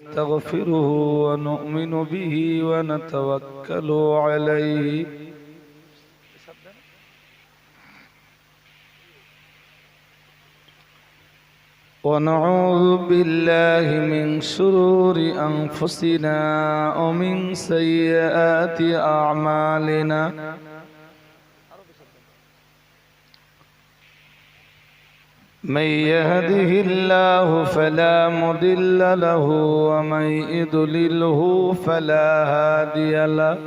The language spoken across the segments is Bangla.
ونستغفره ونؤمن به ونتوكل عليه ونعوذ بالله من شرور أنفسنا ومن سيئات أعمالنا من يهده الله فلا مضل له ومن يضلله فلا هادي له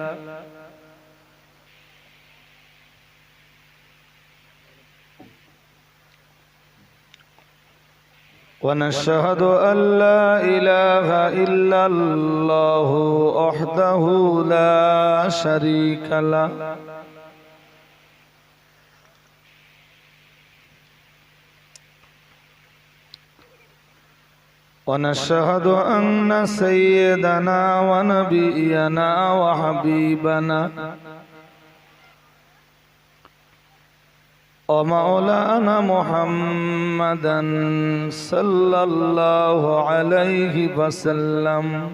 ونشهد أن لا إله إلا الله وحده لا شريك له ونشهد أن سيدنا ونبينا وحبيبنا ومولانا محمدا صلى الله عليه وسلم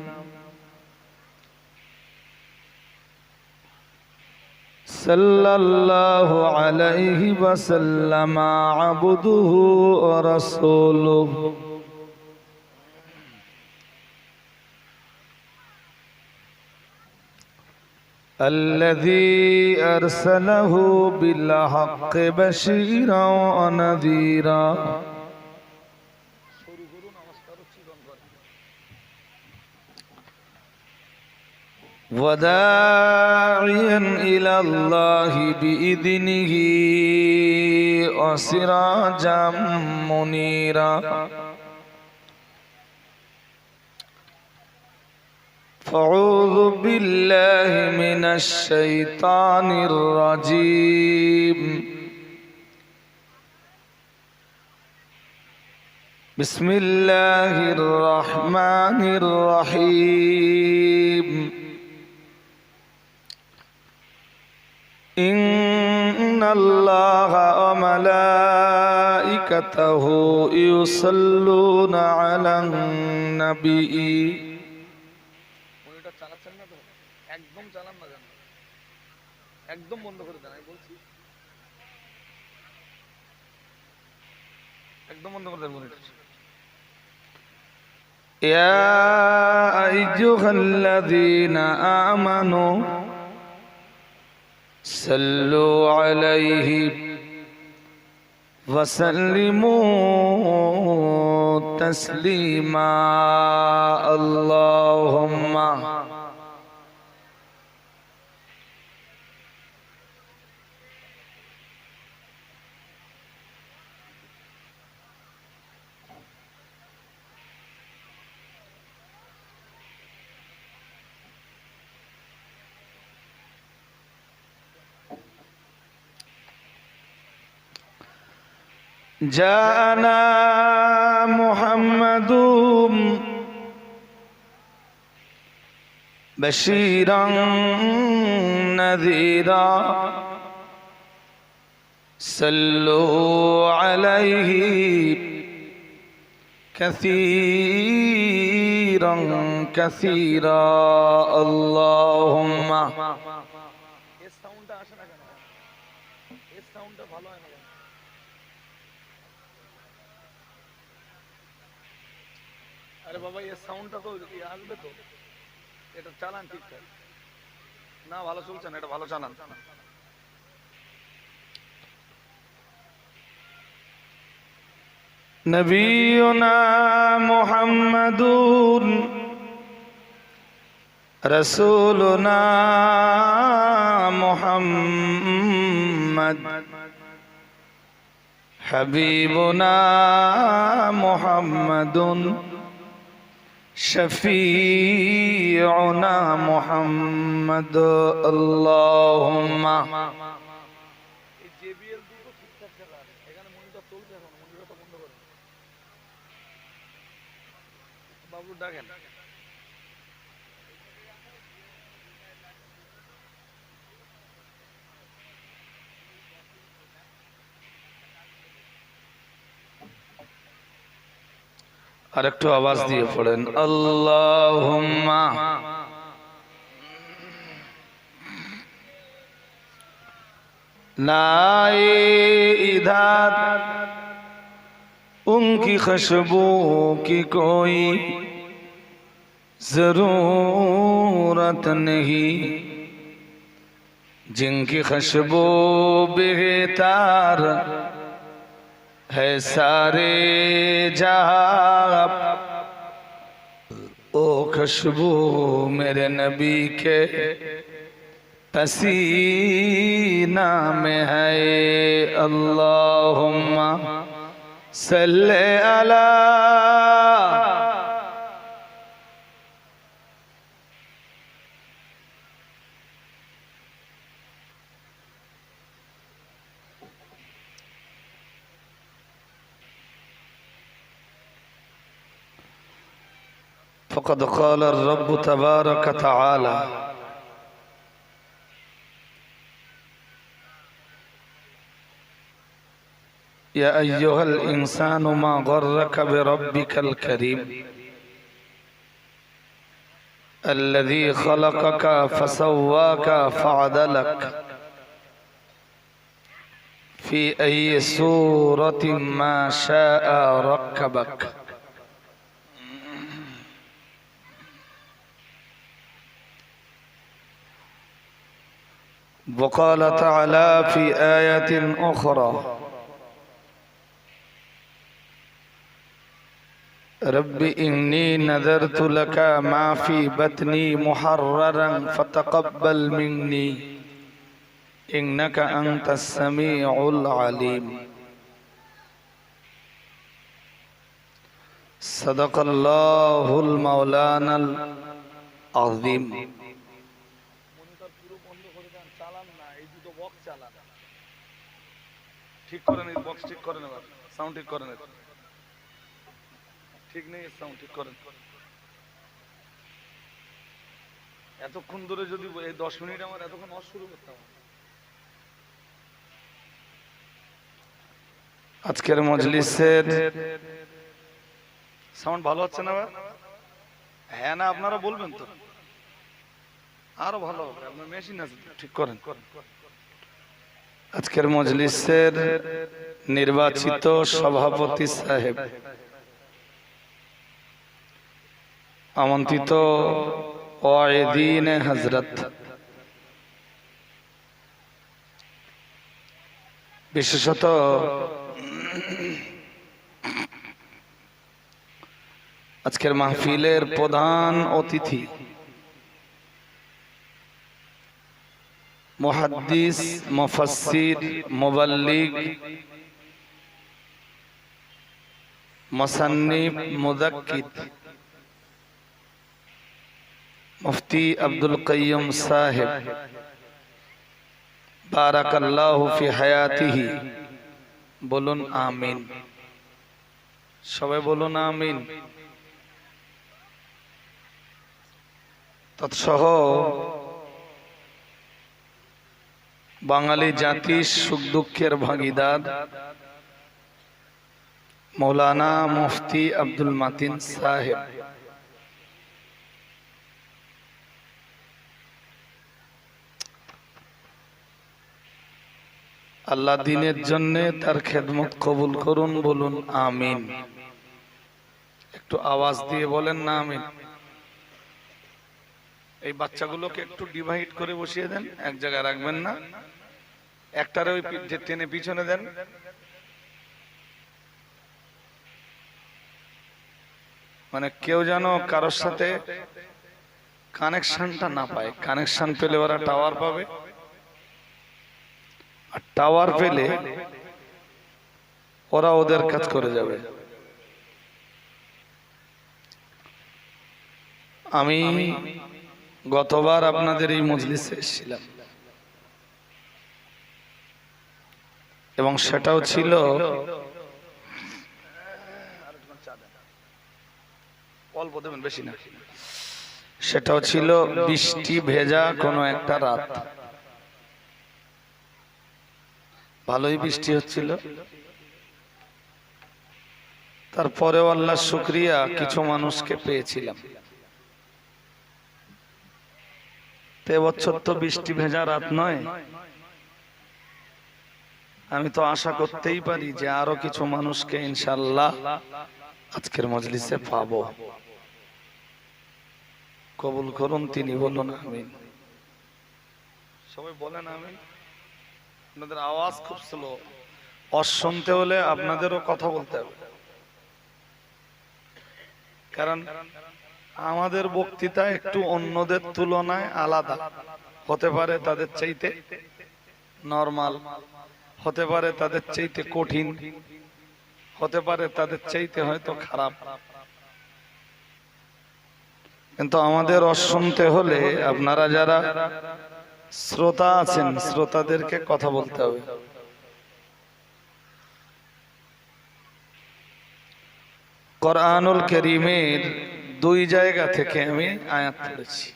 صلى الله عليه وسلم عبده ورسوله الذي أرسله بالحق بشيرا ونذيرا وداعيا إلى الله بإذنه وسراجا منيرا أعوذ بالله من الشيطان الرجيم بسم الله الرحمن الرحيم إن الله وملائكته يصلون على النبي একদম বন্ধ করে দেন আমি বলছি একদম বন্ধ করে দেন يا أيها الذين آمنوا صلوا عليه وسلموا تسليما اللهم جاءنا محمد بشيرا نذيرا صلوا عليه كثيرا كثيرا اللهم আরে বাবা এই সাউন্ডটা তো আসবে তো এটা চালান ঠিকঠাক না ভালো চলছে না এটা ভালো চালান নবিয়ুনা মুহাম্মাদুন রাসূলুনা মুহাম্মদ হাবিবুনা মুহাম্মাদুন شفيعنا محمد اللهم আর একটু আওয়াজ দিয়ে পড়েন আল্লাহুম্মা ला इधर उनकी खुशबू की कोई जरूरत नहीं, जिनकी खुशबू बेहतर है सारे जहां। ओ खुशबू मेरे नबी के पसीना में है। अल्लाहुम्मा सल्ले अला फ़क़द क़ाल रब्ब तबारक तआला या अय्युहल इंसानु मा गर्रक बिरब्बिकल करीम अल्लज़ी खलक़क फसव्वाक फ़अदलक फ़ी अय्यि सूरतिन मा शाअ रक्कबक। वक़ाल तआला फ़ी आयतिन उख़रा रब्बि इन्नी नज़रतु लका मा फ़ी बत्नी मुहर्ररन फ़तक़ब्बल मिन्नी इन्नका अंतस समीउल अलीम। सदक़ल्लाहुल मौलानाल अज़ीम। ঠিক করেন, এই বক্স ঠিক করেন, এবার সাউন্ড ঠিক করেন, ঠিক নেই সাউন্ড ঠিক করেন। এতক্ষণ ধরে যদি এই 10 মিনিট আমার এতক্ষণ ওয়াজ শুরু করতাম। আজকের মজলিসের সাউন্ড ভালো হচ্ছে না? হ্যাঁ না আপনারা বলবেন তো আরো ভালো হবে, আপনার মেশিন আছে ঠিক করেন। আজকের মজলিসের নির্বাচিত সভাপতি সাহেব, আমন্ত্রিত ওয়াইদিন হযরত, বিশেষত আজকের মাহফিলের প্রধান অতিথি মুহাদ্দিস, মুফাসসির, মুবাল্লিগ, মুসান্নিফ, মুযাক্কির মুফতি আব্দুল কাইয়ুম সাহেব, বারাকাল্লাহু ফি হায়াতিহি। বলুন আমিন, সবাই বলুন আমিন। তৎসহ বাঙালি জাতির সুখ দুঃখের ভাগিদার মৌলানা মুফতি আব্দুল মাতিন সাহেব, আল্লাহ দ্বীনের জন্য তার খেদমত কবুল করুন। বলুন আমিন। একটু আওয়াজ দিয়ে বলেন না আমিন। এই বাচ্চাগুলোকে একটু ডিভাইড করে বসিয়ে দেন, এক জায়গায় রাখবেন না, একটারে ওই টেনে পিছনে দেন। মানে কেউ যেন কারোর সাথে কানেকশনটা না পায়। কানেকশন পেলে ওরা টাওয়ার পাবে, আর টাওয়ার পেলে ওরা ওদের কাজ করে যাবে। আমি গতবার আপনাদের এই মজলিসে এসেছিলাম এবং সেটাও ছিল অল্প দেবেন, বেশি না। সেটাও ছিল বৃষ্টি ভেজা কোনো একটা রাত। ভালোই বৃষ্টি হচ্ছিল। তারপরেও আল্লাহ শুকরিয়া কিছু মানুষকে পেয়েছিলাম। এবছর তো বৃষ্টি ভেজা রাত নয়, আমি তো আশা করতেই পারি যে আরো কিছু মানুষকে ইনশাআল্লাহ আজকের মজলিসে পাবো। কবুল করুন, তিনি বলুন আমিন। সবাই বলেন আমিন। আপনাদের আওয়াজ খুব স্লো, শুনতে হলে আপনাদেরও কথা বলতে হবে, কারণ আমাদের বক্তৃতা একটু অন্যদের তুলনায় আলাদা হতে পারে, তাদের চাইতে নরমাল হতে পারে, তাদের চাইতে কঠিন হতে পারে, তাদের চাইতে হয়তো খারাপ, কিন্তু আমাদের শুনতে হলে আপনারা যারা শ্রোতা আছেন শ্রোতাদেরকে কথা বলতে হবে। কোরআনুল কারীমের দুই জায়গা থেকে আমি আয়াত পড়েছি।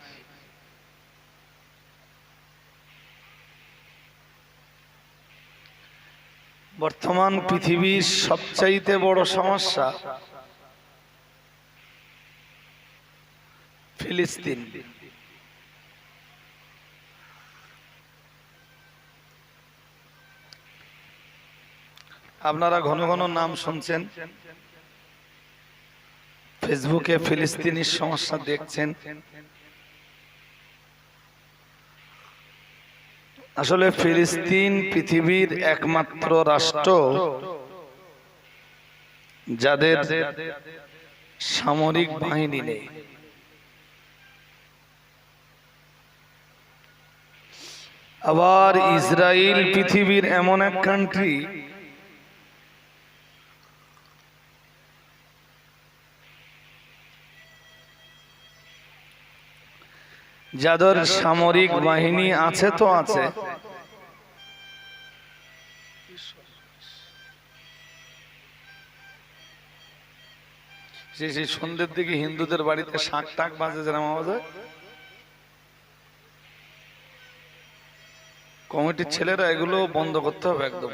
বর্তমান পৃথিবীর সবচাইতে বড় সমস্যা ফিলিস্তিন। আপনারা ঘন ঘন নাম শুনছেন, ফেসবুকে ফিলিস্তিনির সমস্যা দেখছেন। আসলে ফিলিস্তিন পৃথিবীর একমাত্র রাষ্ট্র যাদের সামরিক বাহিনী নেই। আবার ইসরায়েল পৃথিবীর এমন এক কান্ট্রি যাদের সামরিক বাহিনী আছে তো আছে, সেই সন্ধ্যের দিকে হিন্দুদের বাড়িতে শাঁখ টাক বাজে যেরকম আওয়াজ হয়, কমিটির ছেলেরা এগুলো বন্ধ করতে হবে একদম।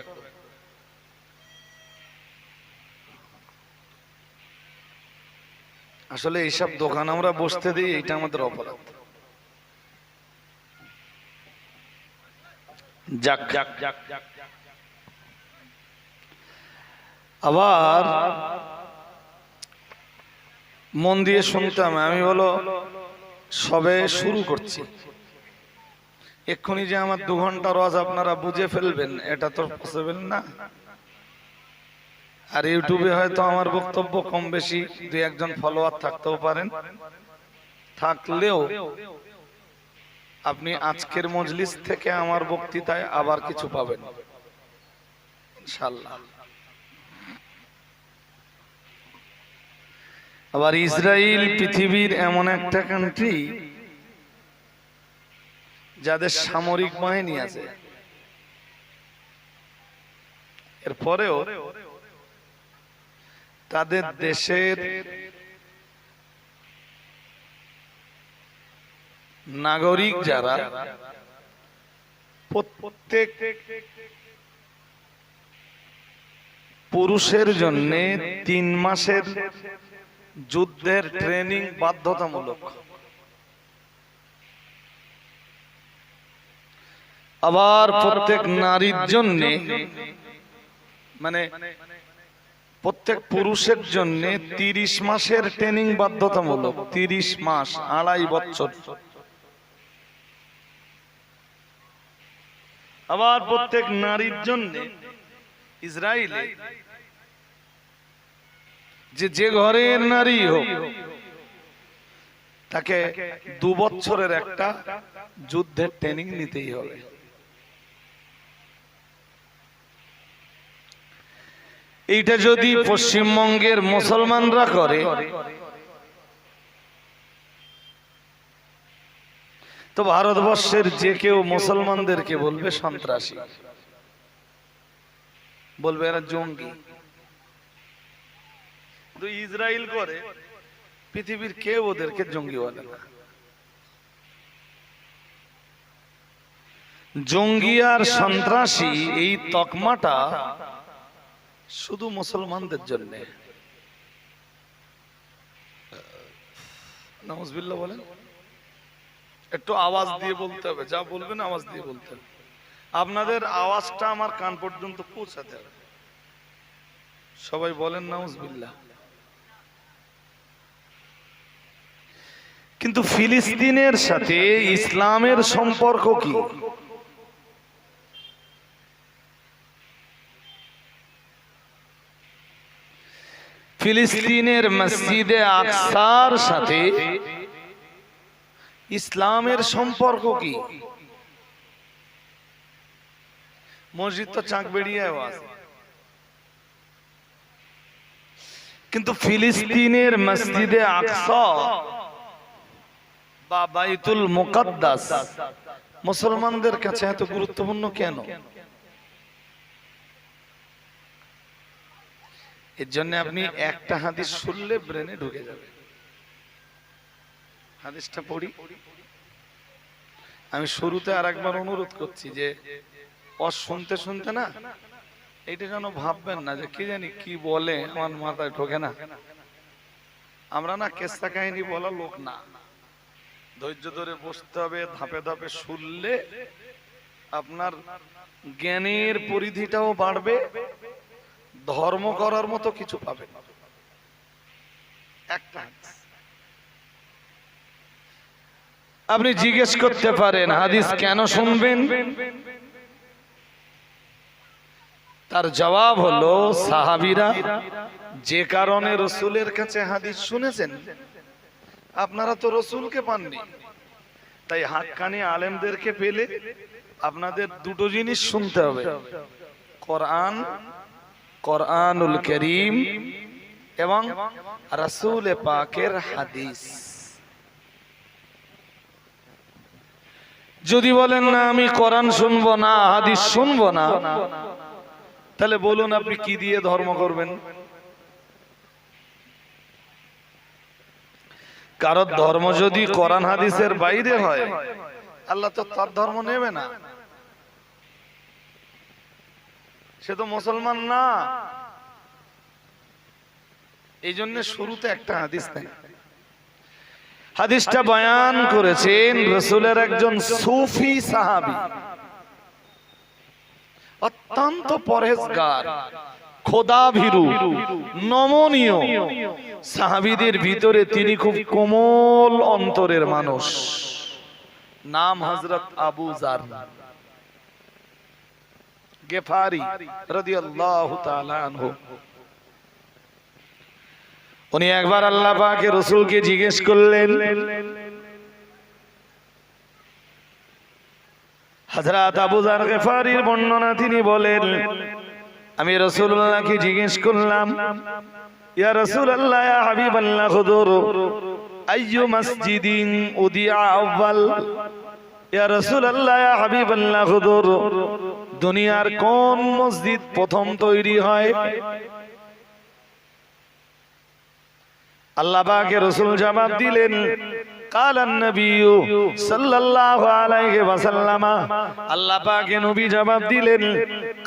আসলে এইসব দোকান আমরা বসতে দিই, এইটা আমাদের অপরাধ। যাক যাক যাক যাক। আবার মন দিয়ে শুনতাম, আমি বলো সবে শুরু করছি, এক্ষুনি যে আমার 2 ঘন্টার ওয়াজ আপনারা বুঝে ফেলবেন এটা তো পসিবল না। আর ইউটিউবে হয়তো আমার বক্তব্য কম বেশি 2-1 জন ফলোয়ার থাকতেও পারেন, থাকলেও আপনি আজকের মজলিস থেকে আমার বক্তৃতায় আবার কিছু পাবেন ইনশাআল্লাহ। আবার ইসরায়েল পৃথিবীর এমন একটা কান্ট্রি যাদের সামরিক বাহিনী আছে, এরপরেও তাদের দেশের নাগরিক যারা, প্রত্যেক পুরুষের জন্য 3 মাসের যুদ্ধের ট্রেনিং বাধ্যতামূলক। আবার প্রত্যেক নারীর জন্য, মানে প্রত্যেক পুরুষের জন্য 30 মাসের ট্রেনিং বাধ্যতামূলক। 30 মাস, 2.5 বছর। আবার প্রত্যেক নারীর জন্য ইসরায়েলে যে ঘরের নারী হোক তাকে 2 বছরের একটা যুদ্ধের ট্রেনিং নিতেই হবে। এইটা যদি পশ্চিমবঙ্গের মুসলমানরা করে তো ভারতবর্ষের যে কেউ মুসলমানদেরকে বলবে সন্ত্রাসী, বলবে এরা জঙ্গি। তো ইসরায়েল করে, পৃথিবীর কেউ ওদেরকে জঙ্গি বলে না। জঙ্গি আর সন্ত্রাসী এই তকমাটা শুধু মুসলমানদের জন্য, নাউজুবিল্লাহ বলেন। একটু আওয়াজ দিয়ে বলতে হবে, যা বলবেন আওয়াজ দিয়ে বলতে হবে। আপনাদের আওয়াজটা আমার কান পর্যন্ত পৌঁছাতে হবে। সবাই বলেন নাউজুবিল্লাহ। কিন্তু ফিলিস্তিনের সাথে ইসলামের সম্পর্ক কি? ফিলিস্তিনের মসজিদে আকসার সাথে ইসলামের সম্পর্ক কি? মসজিদ তো চাক বেরিয়ে আছে, কিন্তু ফিলিস্তিনের মসজিদে আকসা বা বাইতুল মুকাদ্দাস মুসলমানদের কাছে এত গুরুত্বপূর্ণ কেন? এর জন্য আপনি একটা হাদিস শুনলে ব্রেনে ঢুকে যাবে। হাদিসটা পড়ি। আমি শুরুতে আরেকবার অনুরোধ করছি যে শুনতে শুনতে না এটা যেন ভাববেন না যে কি জানি কি বলে, আমার মাথায় ঢোকে না। আমরা না কেসা কাহিনী বলা লোক না, ধৈর্য ধরে বসতে হবে, ধাপে ধাপে শুনলে আপনার জ্ঞানের পরিধিটাও বাড়বে, ধর্ম করার মতো কিছু পাবেন। একটা আপনি জিজ্ঞেস করতে পারেন হাদিস কেন শুনবেন? তার জবাব হলো সাহাবীরা যে কারণে রসুলের কাছে হাদিস শুনেছেন, আপনারা তো রসুলকে পাননি, তাই হাক্কানি আলেমদেরকে পেলে আপনাদের দুটো জিনিস শুনতে হবে, কোরআন, কোরআনুল কারীম এবং রাসূল পাকের হাদিস। যদি বলেন না আমি কোরআন শুনবো না, হাদিস শুনবো না, তাহলে বলুন আপনি কি দিয়ে ধর্ম করবেন? কারো ধর্ম যদি কোরআন হাদিসের বাইরে হয়, আল্লাহ তো তার ধর্ম নেবে না, সে তো মুসলমান না। এই জন্য শুরুতে একটা হাদিস নেই। হাদিসটা বয়ান করেছেন রাসূলের একজন সুফি সাহাবী, অত্যন্ত পরহেজগার, খোদাভীরু, নমনীয় সাহাবীদের ভিতরে তিনি খুব কোমল অন্তরের মানুষ। নাম হযরত আবু যার গিফারি রাদিয়াল্লাহু তাআলা আনহু। উনি একবার আল্লাহ পাকের রাসূলকে জিজ্ঞেস করলেন, হযরত আবু যার গিফারির বর্ণনা তিনি বলেন, আমি রাসূলুল্লাহকে জিজ্ঞেস করলাম, ইয়া রাসূলুল্লাহ ইয়া হাবিবাল্লাহ হুজুর আইয়ু মসজিদিন উদিয়া আউয়াল, ইয়া রাসূলুল্লাহ ইয়া হাবিবাল্লাহ হুজুর দুনিয়ার কোন মসজিদ প্রথম তৈরি হয়? আল্লাহ পাকের রাসূল জবাব দিলেন, কালান নবী সাল্লাল্লাহু আলাইহি ওয়াসাল্লাম, আল্লাহ পাকের নবী জবাব দিলেন,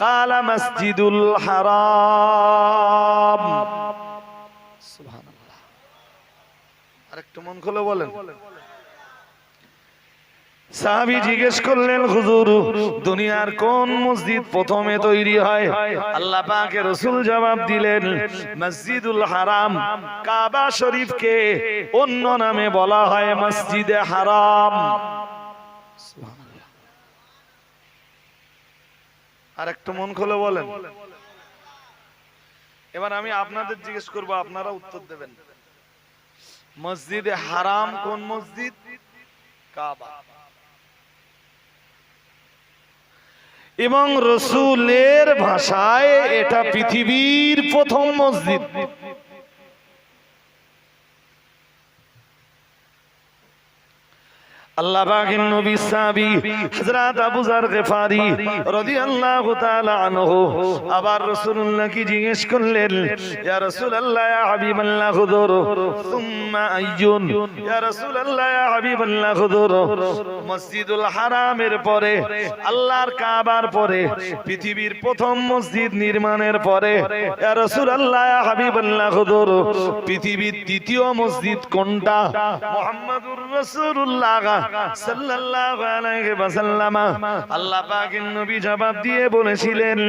কালা মসজিদুল হারাম। সুবহানাল্লাহ। আরেকটু মন খুলে বলেন। সাহাবী জিজ্ঞেস করলেন, হুজুর দুনিয়ার কোন মসজিদ প্রথমে তৈরি হয়? আল্লাহ পাকের রাসূল জবাব দিলেন, মসজিদুল হারাম। কাবা শরীফকে অন্য নামে বলা হয় মসজিদে হারাম। সুবহানাল্লাহ। আর একটু মন খুলে বলেন। এবার আমি আপনাদের জিজ্ঞেস করব, আপনারা উত্তর দেবেন। মসজিদে হারাম কোন মসজিদ? কাবা। এবং রাসূলের ভাষায় এটা পৃথিবীর প্রথম মসজিদ। আল্লাহ পাকের নবী সাহাবী হযরত আবু যার গিফারি রাদিয়াল্লাহু তাআলা আনহু আবার রাসূলুল্লাহকে জিজ্ঞেস করলেন, ইয়া রাসূলুল্লাহ ইয়া হাবিবাল্লাহ হুজুর সুম্মা আইয়ুন, ইয়া রাসূলুল্লাহ ইয়া হাবিবাল্লাহ হুজুর মসজিদুল হারামের পরে, আল্লাহর কাবার পরে, পৃথিবীর প্রথম মসজিদ নির্মাণের পরে, ইয়া রাসূলুল্লাহ ইয়া হাবিবাল্লাহ হুজুর পৃথিবীর দ্বিতীয় মসজিদ কোনটা? মুহাম্মাদুর রাসূলুল্লাহ সাল্লাল্লাহু আলাইহি ওয়াসাল্লাম আল্লাহ পাকের নবী জবাব দিয়ে বলেছিলেন,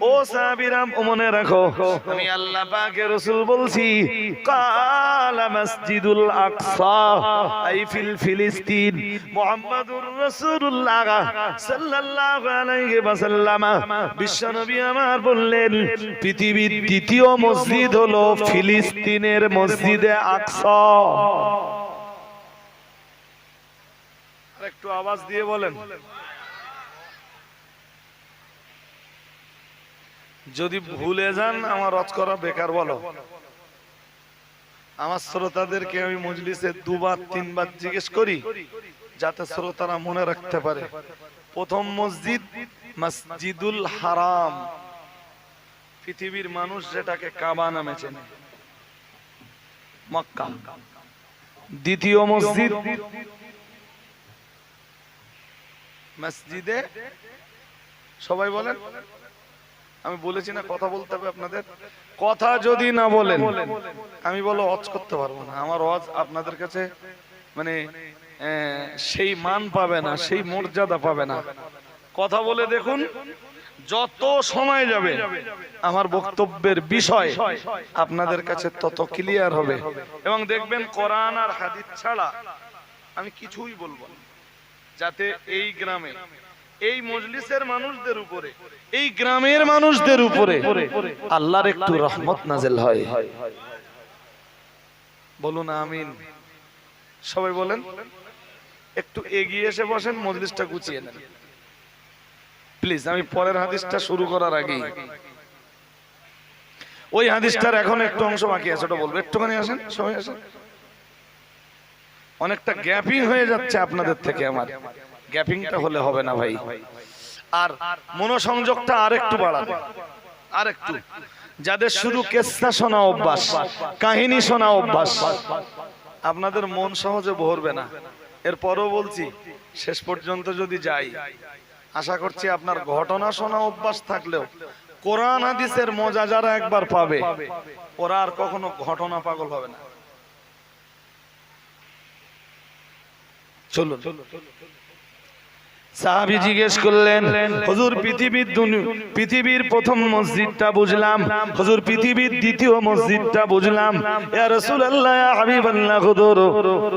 ও সাহাবীরা মনে রাখো, আমি আল্লাহ পাকের রাসূল বলছি, কালা মসজিদুল আকসা আই ফিল ফিলিস্তিন। মুহাম্মাদুর রাসূলুল্লাহ সাল্লাল্লাহু আলাইহি ওয়াসাল্লাম বিশ্বনবী আমার বললেন, পৃথিবীর দ্বিতীয় মসজিদ হলো ফিলিস্তিনের মসজিদে আকসা। একটু আওয়াজ দিয়ে বলেন। যদি ভুলে যান আমার রদ করা বেকার বলো। আমার শ্রোতাদেরকে আমি মজলিসে দুবার তিনবার জিজ্ঞেস করি যাতে শ্রোতারা মনে রাখতে পারে। প্রথম মসজিদ মসজিদুল হারাম, পৃথিবীর মানুষ যেটাকে কাবা নামে চেনে, মক্কা। দ্বিতীয় মসজিদ মসজিদে, সবাই বলেন, আমি বলেছি না কথা বলতে হবে আপনাদের। কথা যদি না বলেন আমি বলো ওয়াজ করতে পারবো না। আমার ওয়াজ আপনাদের কাছে মানে সেই মান পাবে না, সেই মর্যাদা পাবে না। কথা বলে দেখুন, যত সময় যাবে আমার বক্তব্যের বিষয় আপনাদের কাছে তত ক্লিয়ার হবে, এবং দেখবেন কোরআন আর হাদিস ছাড়া আমি কিছুই বলবো না, যাতে এই গ্রামে, এই মজলিসের মানুষদের উপরে, এই গ্রামের মানুষদের উপরে আল্লাহর একটু রহমত নাযিল হয়। বলুন আমিন। সবাই বলেন। একটু এগিয়ে এসে বসেন, মজলিসটা গুছিয়ে নেন প্লিজ। আমি পরের হাদিসটা শুরু করার আগেই ওই হাদিসটার এখন একটু অংশ বাকি আছে, ওটা বলবো। একটুখানি আসেন, সবাই আসেন। অনেকটা গ্যাপিং হয়ে যাচ্ছে আপনাদের থেকে, আমার গ্যাপিংটা হলে হবে না ভাই। আর মনোসংযোগটা আরেকটু বাড়াবে, আরেকটু। যাদের শুধু কেসা শোনা অভ্যাস, কাহিনী শোনা অভ্যাস, আপনাদের মন সহজে ভরবে না। এরপরও বলছি, শেষ পর্যন্ত যদি যাই, আশা করছি আপনার ঘটনা শোনা অভ্যাস থাকলেও কোরআন হাদিসের মজা যারা একবার পাবে ওরা আর কখনো ঘটনা পাগল হবে না। চলুন। সাহাবী জিজ্ঞেস করলেন, হুজুর পৃথিবীর প্রথম মসজিদটা বুঝলাম, হুজুর পৃথিবীর দ্বিতীয় মসজিদটা বুঝলাম, ইয়া রাসূলুল্লাহ ইয়া হাবিবাল্লাহ হুজুর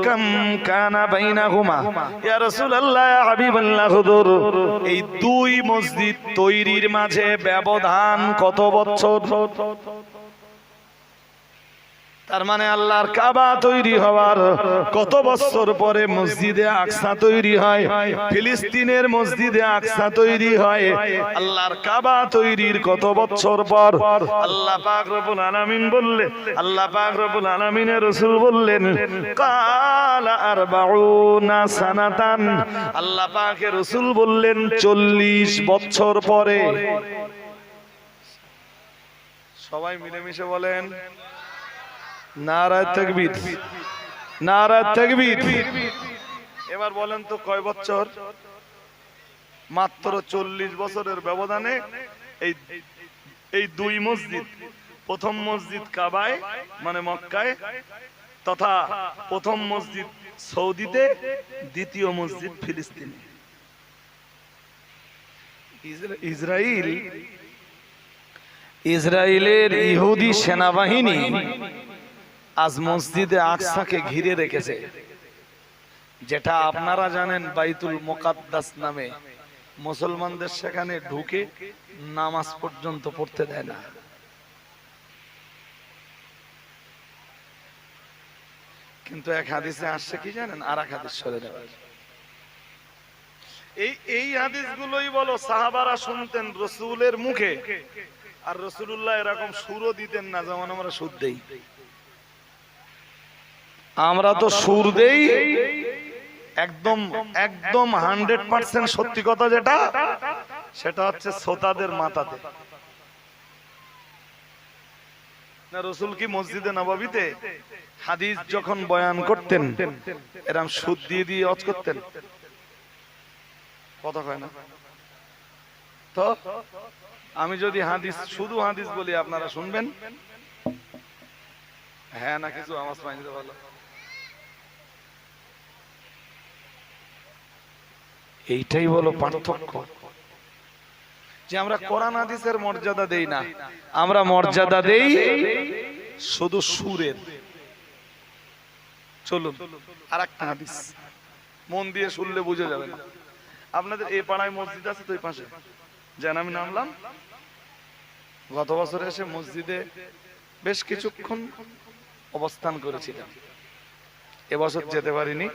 কাম কানা বাইনাহুমা, ইয়া রাসূলুল্লাহ ইয়া হাবিবাল্লাহ হুজুর এই দুই মসজিদ তৈরির মাঝে ব্যবধান কত বছর? তার মানে আল্লাহর কাবা তৈরি হওয়ার কত বছর পরে মসজিদে আকসা তৈরি হয়, ফিলিস্তিনের মসজিদে আকসা তৈরি হয়। আল্লাহর কাবা তৈরির কত বছর পর? আল্লাহ পাক রব্বুল আলামিন বললেন, আল্লাহ পাক রব্বুল আলামিনের রাসূল বললেন, কালা আরবাউনা সানাতান। আল্লাহ পাকের রাসূল বললেন 40 বছর পরে। সবাই মিলেমিশে বলেন নারায়ে তাকবীর, নারায়ে তাকবীর। এবার বলেন তো কয় বছর? মাত্র 40 বছরের ব্যবধানে এই দুই মসজিদ, প্রথম মসজিদ কাবায় মানে মক্কায়, তথা প্রথম মসজিদ সৌদিতে, দ্বিতীয় মসজিদ ফিলিস্তিনে। ইসরায়েলের ইহুদি সেনাবাহিনী আজ মসজিদে আকসাকে ঘিরে রেখেছে, যেটা আপনারা জানেন বাইতুল মুকাদ্দাস নামে। মুসলমানদের সেখানে ঢুকে নামাজ পর্যন্ত পড়তে দেয় না। কিন্তু এক হাদিসে আসছে কি জানেন? আর এক হাদিস সরে দেওয়া। এই হাদিসগুলোই বলো সাহাবারা শুনতেন রাসূলের মুখে, আর রাসূলুল্লাহ এরকম সুরও দিতেন না যেমন আমরা সুর দেই। আমরা তো সুর দেই, একদম একদম 100% সত্যি কথা যেটা, সেটা হচ্ছে শ্রোতাদের মাথাতে। না রাসূল কি মসজিদে নববীতে হাদিস যখন বয়ান করতেন এরকম সুদ দিয়ে দিয়ে ওয়াজ করতেন? কথা কয় না তো? আমি যদি হাদিস শুধু হাদিস বলি আপনারা শুনবেন? হ্যাঁ না কিছু আওয়াজ পাইনি তো ভালো। এইটাই বলো পার্থক্য, যে আমরা কোরআন হাদিসের মর্যাদা দেই না, আমরা মর্যাদা দেই শুধু সুরের। চলুন আরেকটা হাদিস মন দিয়ে শুনলে বুঝে যাবেন। আপনাদের এই পাড়ায় মসজিদ আছে তো, এই পাশে যেন আমি নামলাম, গত বছর এসে মসজিদে বেশ কিছুক্ষণ অবস্থান করেছিলাম, এবছর যেতে পারিনি,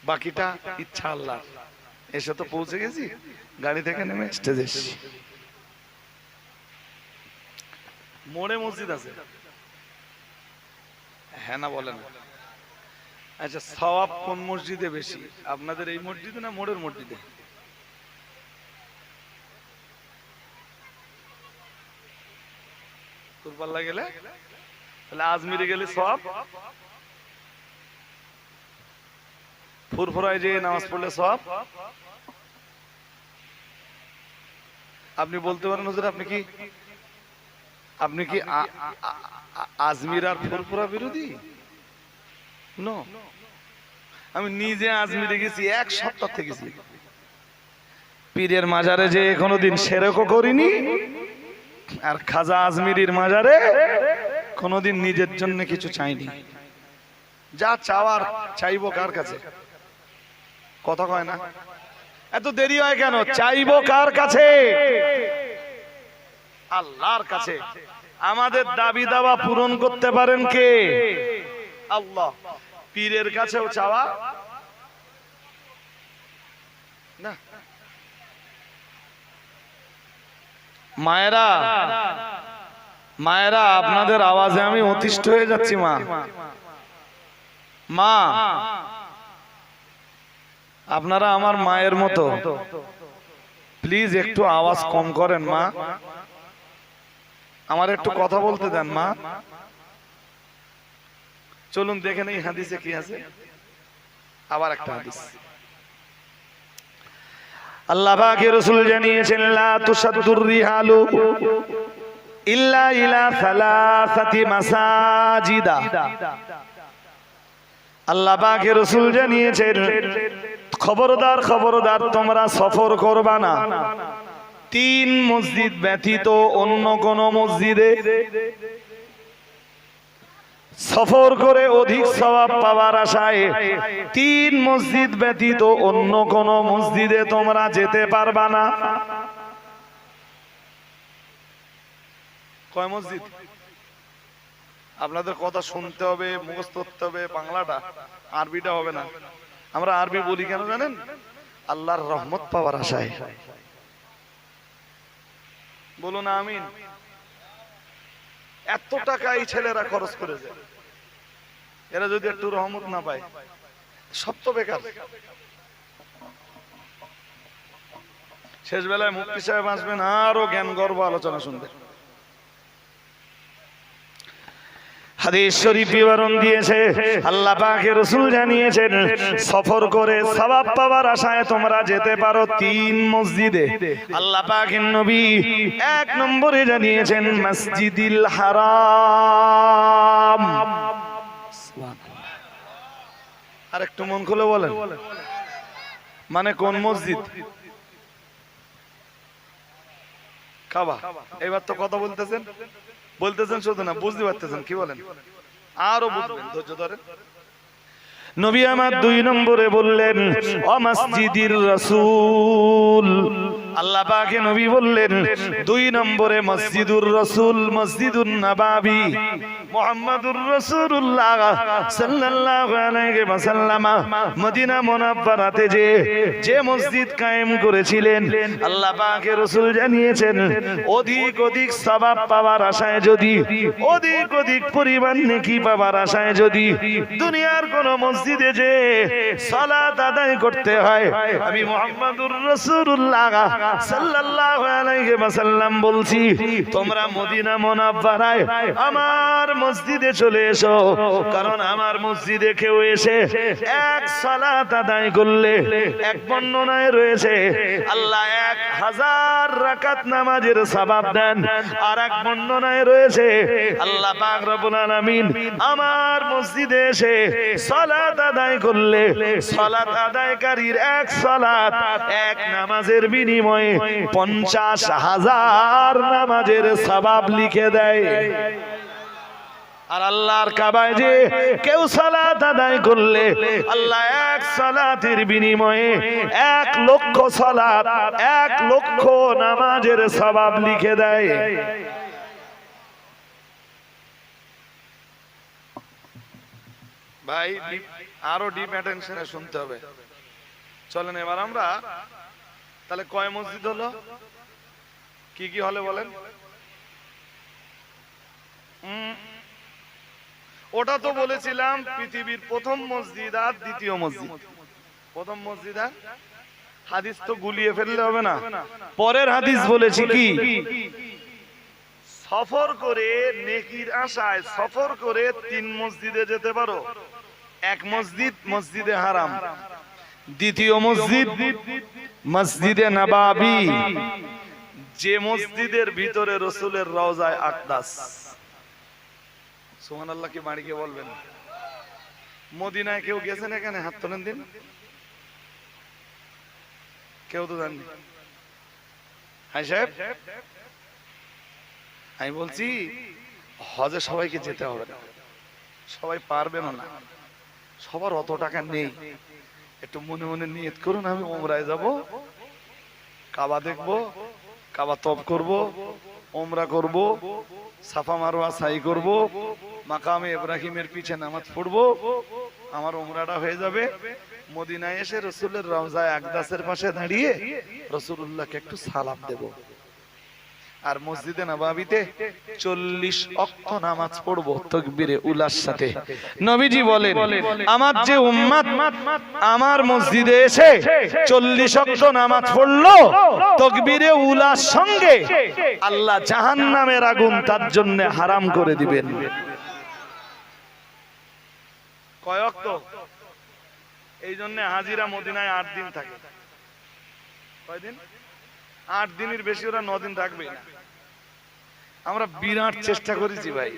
বাকিটা ইচ্ছা আল্লাহ। এসে তো পৌঁছে গেছি, গাড়ি থেকে নেমে স্টেজে এসেছি। মোড়ে মসজিদ আছে, হ্যাঁ না বলেন? আচ্ছা সওয়াব কোন মসজিদে বেশি, আপনাদের এই মসজিদে না মোড়ের মসজিদে? দূরপাল্লা গেলে তাহলে আজমিরে গেলে সওয়াব, ফুরফুরায় যে নামাজ পড়লে সওয়াব। আপনি বলতে পারেন হুজুর আপনি কি আজমির আর ফুরফুরা বিরোধী? নো, আমি নিজে আজমিরে গেছি, এক সপ্তাহ থেকে গেছি, পীরের মাজারে যে কোনোদিন সেরেকও করিনি, আর খাজা আজমিরির মাজারে কোনোদিন নিজের জন্য কিছু চাইনি। যা চাওয়ার চাইবো কার কাছে? কথা কয় না? এত দেরি হয় কেন? চাইবো কার কাছে? আল্লাহর কাছে। আমাদের দাবি দাওয়া পূরণ করতে পারেন কে? আল্লাহ। পীরের কাছেও চাওয়া না। মায়েরা মায়েরা আপনাদের আওয়াজে আমি অতিষ্ঠ হয়ে যাচ্ছি। মা আপনারা আমার মায়ের মতো, প্লিজ একটু আওয়াজ কম করেন। মা আমার একটু কথা বলতে দেন। মা চলুন দেখে নেই হাদিসে কি আছে। আবার একটা হাদিস, আল্লাহ পাকের রাসূল জানিয়েছেন, লা তুসাদ্দুর রিহালু ইল্লা ইলা সালাসাতি মাসাজিদা। আল্লাহ পাকের রাসূল জানিয়েছেন, খবরদার খবরদার তোমরা সফর করবা না 3 মসজিদ ব্যতীত অন্য কোন মসজিদে। সফর করে অধিক সওয়াব পাওয়ার আশায় 3 মসজিদ ব্যতীত অন্য কোন মসজিদে তোমরা যেতে পারবা না। কয় মসজিদ? আপনাদের কথা শুনতে হবে, মুখস্থ করতে হবে, বাংলাটা, আরবিটা হবে না। আমরা আরবি বলি কেন জানেন? আল্লাহর রহমত পাওয়ার আশায়। বলুন আমিন। এত টাকা এই ছেলেরা খরচ করে যায়, এরা যদি একটু রহমত না পায় সব তো বেকার। শেষ বেলায় মুফতি সাহেব আসবেন, আরো জ্ঞান গর্ব আলোচনা শুনবেন। হাদিস শরীফ বিবরণ দিয়েছে, আল্লাহ পাকের রাসূল জানিয়েছেন, সফর করে সওয়াব পাওয়ার আশায় তোমরা যেতে পারো 3 মসজিদে। আল্লাহ পাকের নবী 1 নম্বরে জানিয়েছেন মসজিদুল হারাম। আর একটু মন খুলে বলেন, মানে কোন মসজিদ? কাবা। এবার তো কথা বলতেছেন শুধু না, বুঝতে পারতেছেন কি বলেন? আরো বুঝবেন, ধৈর্য ধরেন। নবী আমার 2 নম্বরে বললেন, ও মসজিদির রাসূল, আল্লাহ পাকে নবী বললেন 2 নম্বরে মসজিদুর রাসূল মসজিদুন নববী মুহাম্মাদুর রাসূলুল্লাহ সাল্লাল্লাহু আলাইহি ওয়াসাল্লাম মদিনা মুনাওয়ারাতে যে মসজিদ কায়েম করেছিলেন আল্লাহ পাকে রাসূল জানিয়েছেন অধিক সওয়াব পাওয়ার আশায় যদি অধিক পরিমাণ নেকি পাওয়ার আশায় যদি দুনিয়ার কোন মসজিদে যে সালাত আদায় করতে হয় আমি মুহাম্মাদুর রাসূলুল্লাহ সাল্লাল্লাহু আলাইহি ওয়াসাল্লাম বলছি তোমরা মদিনা মুনাওয়ারায় আমার মসজিদে চলে এসো কারণ আমার মসজিদে কেউ এসে এক সালাত আদায় করলে এক বর্ণনায় রয়েছে আল্লাহ 1000 রাকাত নামাজের সওয়াব দেন আর এক বর্ণনায় রয়েছে আল্লাহ পাক রব্বুল আলামিন আমার মসজিদে এসে সালাত আদায় করলে সালাত আদায়কারীর এক সালাত এক নামাজের বিনিময়ে 50,000 নামাজের সওয়াব লিখে দেয় আর আল্লাহর কাবায় যে কেউ সালাত আদায় করলে আল্লাহ এক সালাতের বিনিময়ে 1 লক্ষ সালাত 1 লক্ষ নামাজের সওয়াব লিখে দেয় ভাই আরো ডিপ অ্যাটেনশনে শুনতে হবে চলেন এবার আমরা তাহলে কয় মসজিদ হলো কি হলে বলেন ওটা তো বলেছিলাম পৃথিবীর প্রথম মসজিদ আর দ্বিতীয় মসজিদ প্রথম মসজিদ আর হাদিস তো গুলিয়ে ফেললে হবে না পরের হাদিস বলেছি কি সফর করে নেকির আশায় সফর করে 3 মসজিদে যেতে পারো এক মসজিদ মসজিদে হারাম দ্বিতীয় মসজিদ মসজিদে নববী যে মসজিদের ভিতরে রাসূলের রওজায়ে আকদাস সুবহানাল্লাহ কি বাড়ি গিয়ে বলবেন মদিনায় কেউ গেছেন এখানে হাত তোলেন দিন কেউ তো জানেন হাই সাহেব আমি বলছি হজে সবাইকে যেতে হবে না সবাই পারবেন না সবার অত টাকা নেই একটু মনে মনে নিয়ত করুন আমি উমরায় যাব কাবা দেখব কাবা তওয়াফ করব উমরা করব সাফা মারওয়া সাই করব মাকামে ইব্রাহিমের পিছে নামাজ পড়ব আমার উমরাটা হয়ে যাবে মদিনায় এসে রাসূলের রওজায়ে আকদাসের পাশে দাঁড়িয়ে রাসূলুল্লাহকে একটু সালাম দেব আর মসজিদে নববীতে 40 ওয়াক্ত নামাজ পড়ব তাকবীরে উলার সাথে নবীজি বলেন আমার যে উম্মত আমার মসজিদে এসে 40 ওয়াক্ত নামাজ পড়লো তাকবীরে উলার সঙ্গে আল্লাহ জাহান্নামের আগুন তার জন্য হারাম করে দিবেন কয় ওয়াক্ত এই জন্য হাজিরা মদিনায় 8 দিন থাকে কয় দিন 8 দিনের বেশি ওরা 9 দিন থাকবে না আমরা বিরাট চেষ্টা করেছি ভাই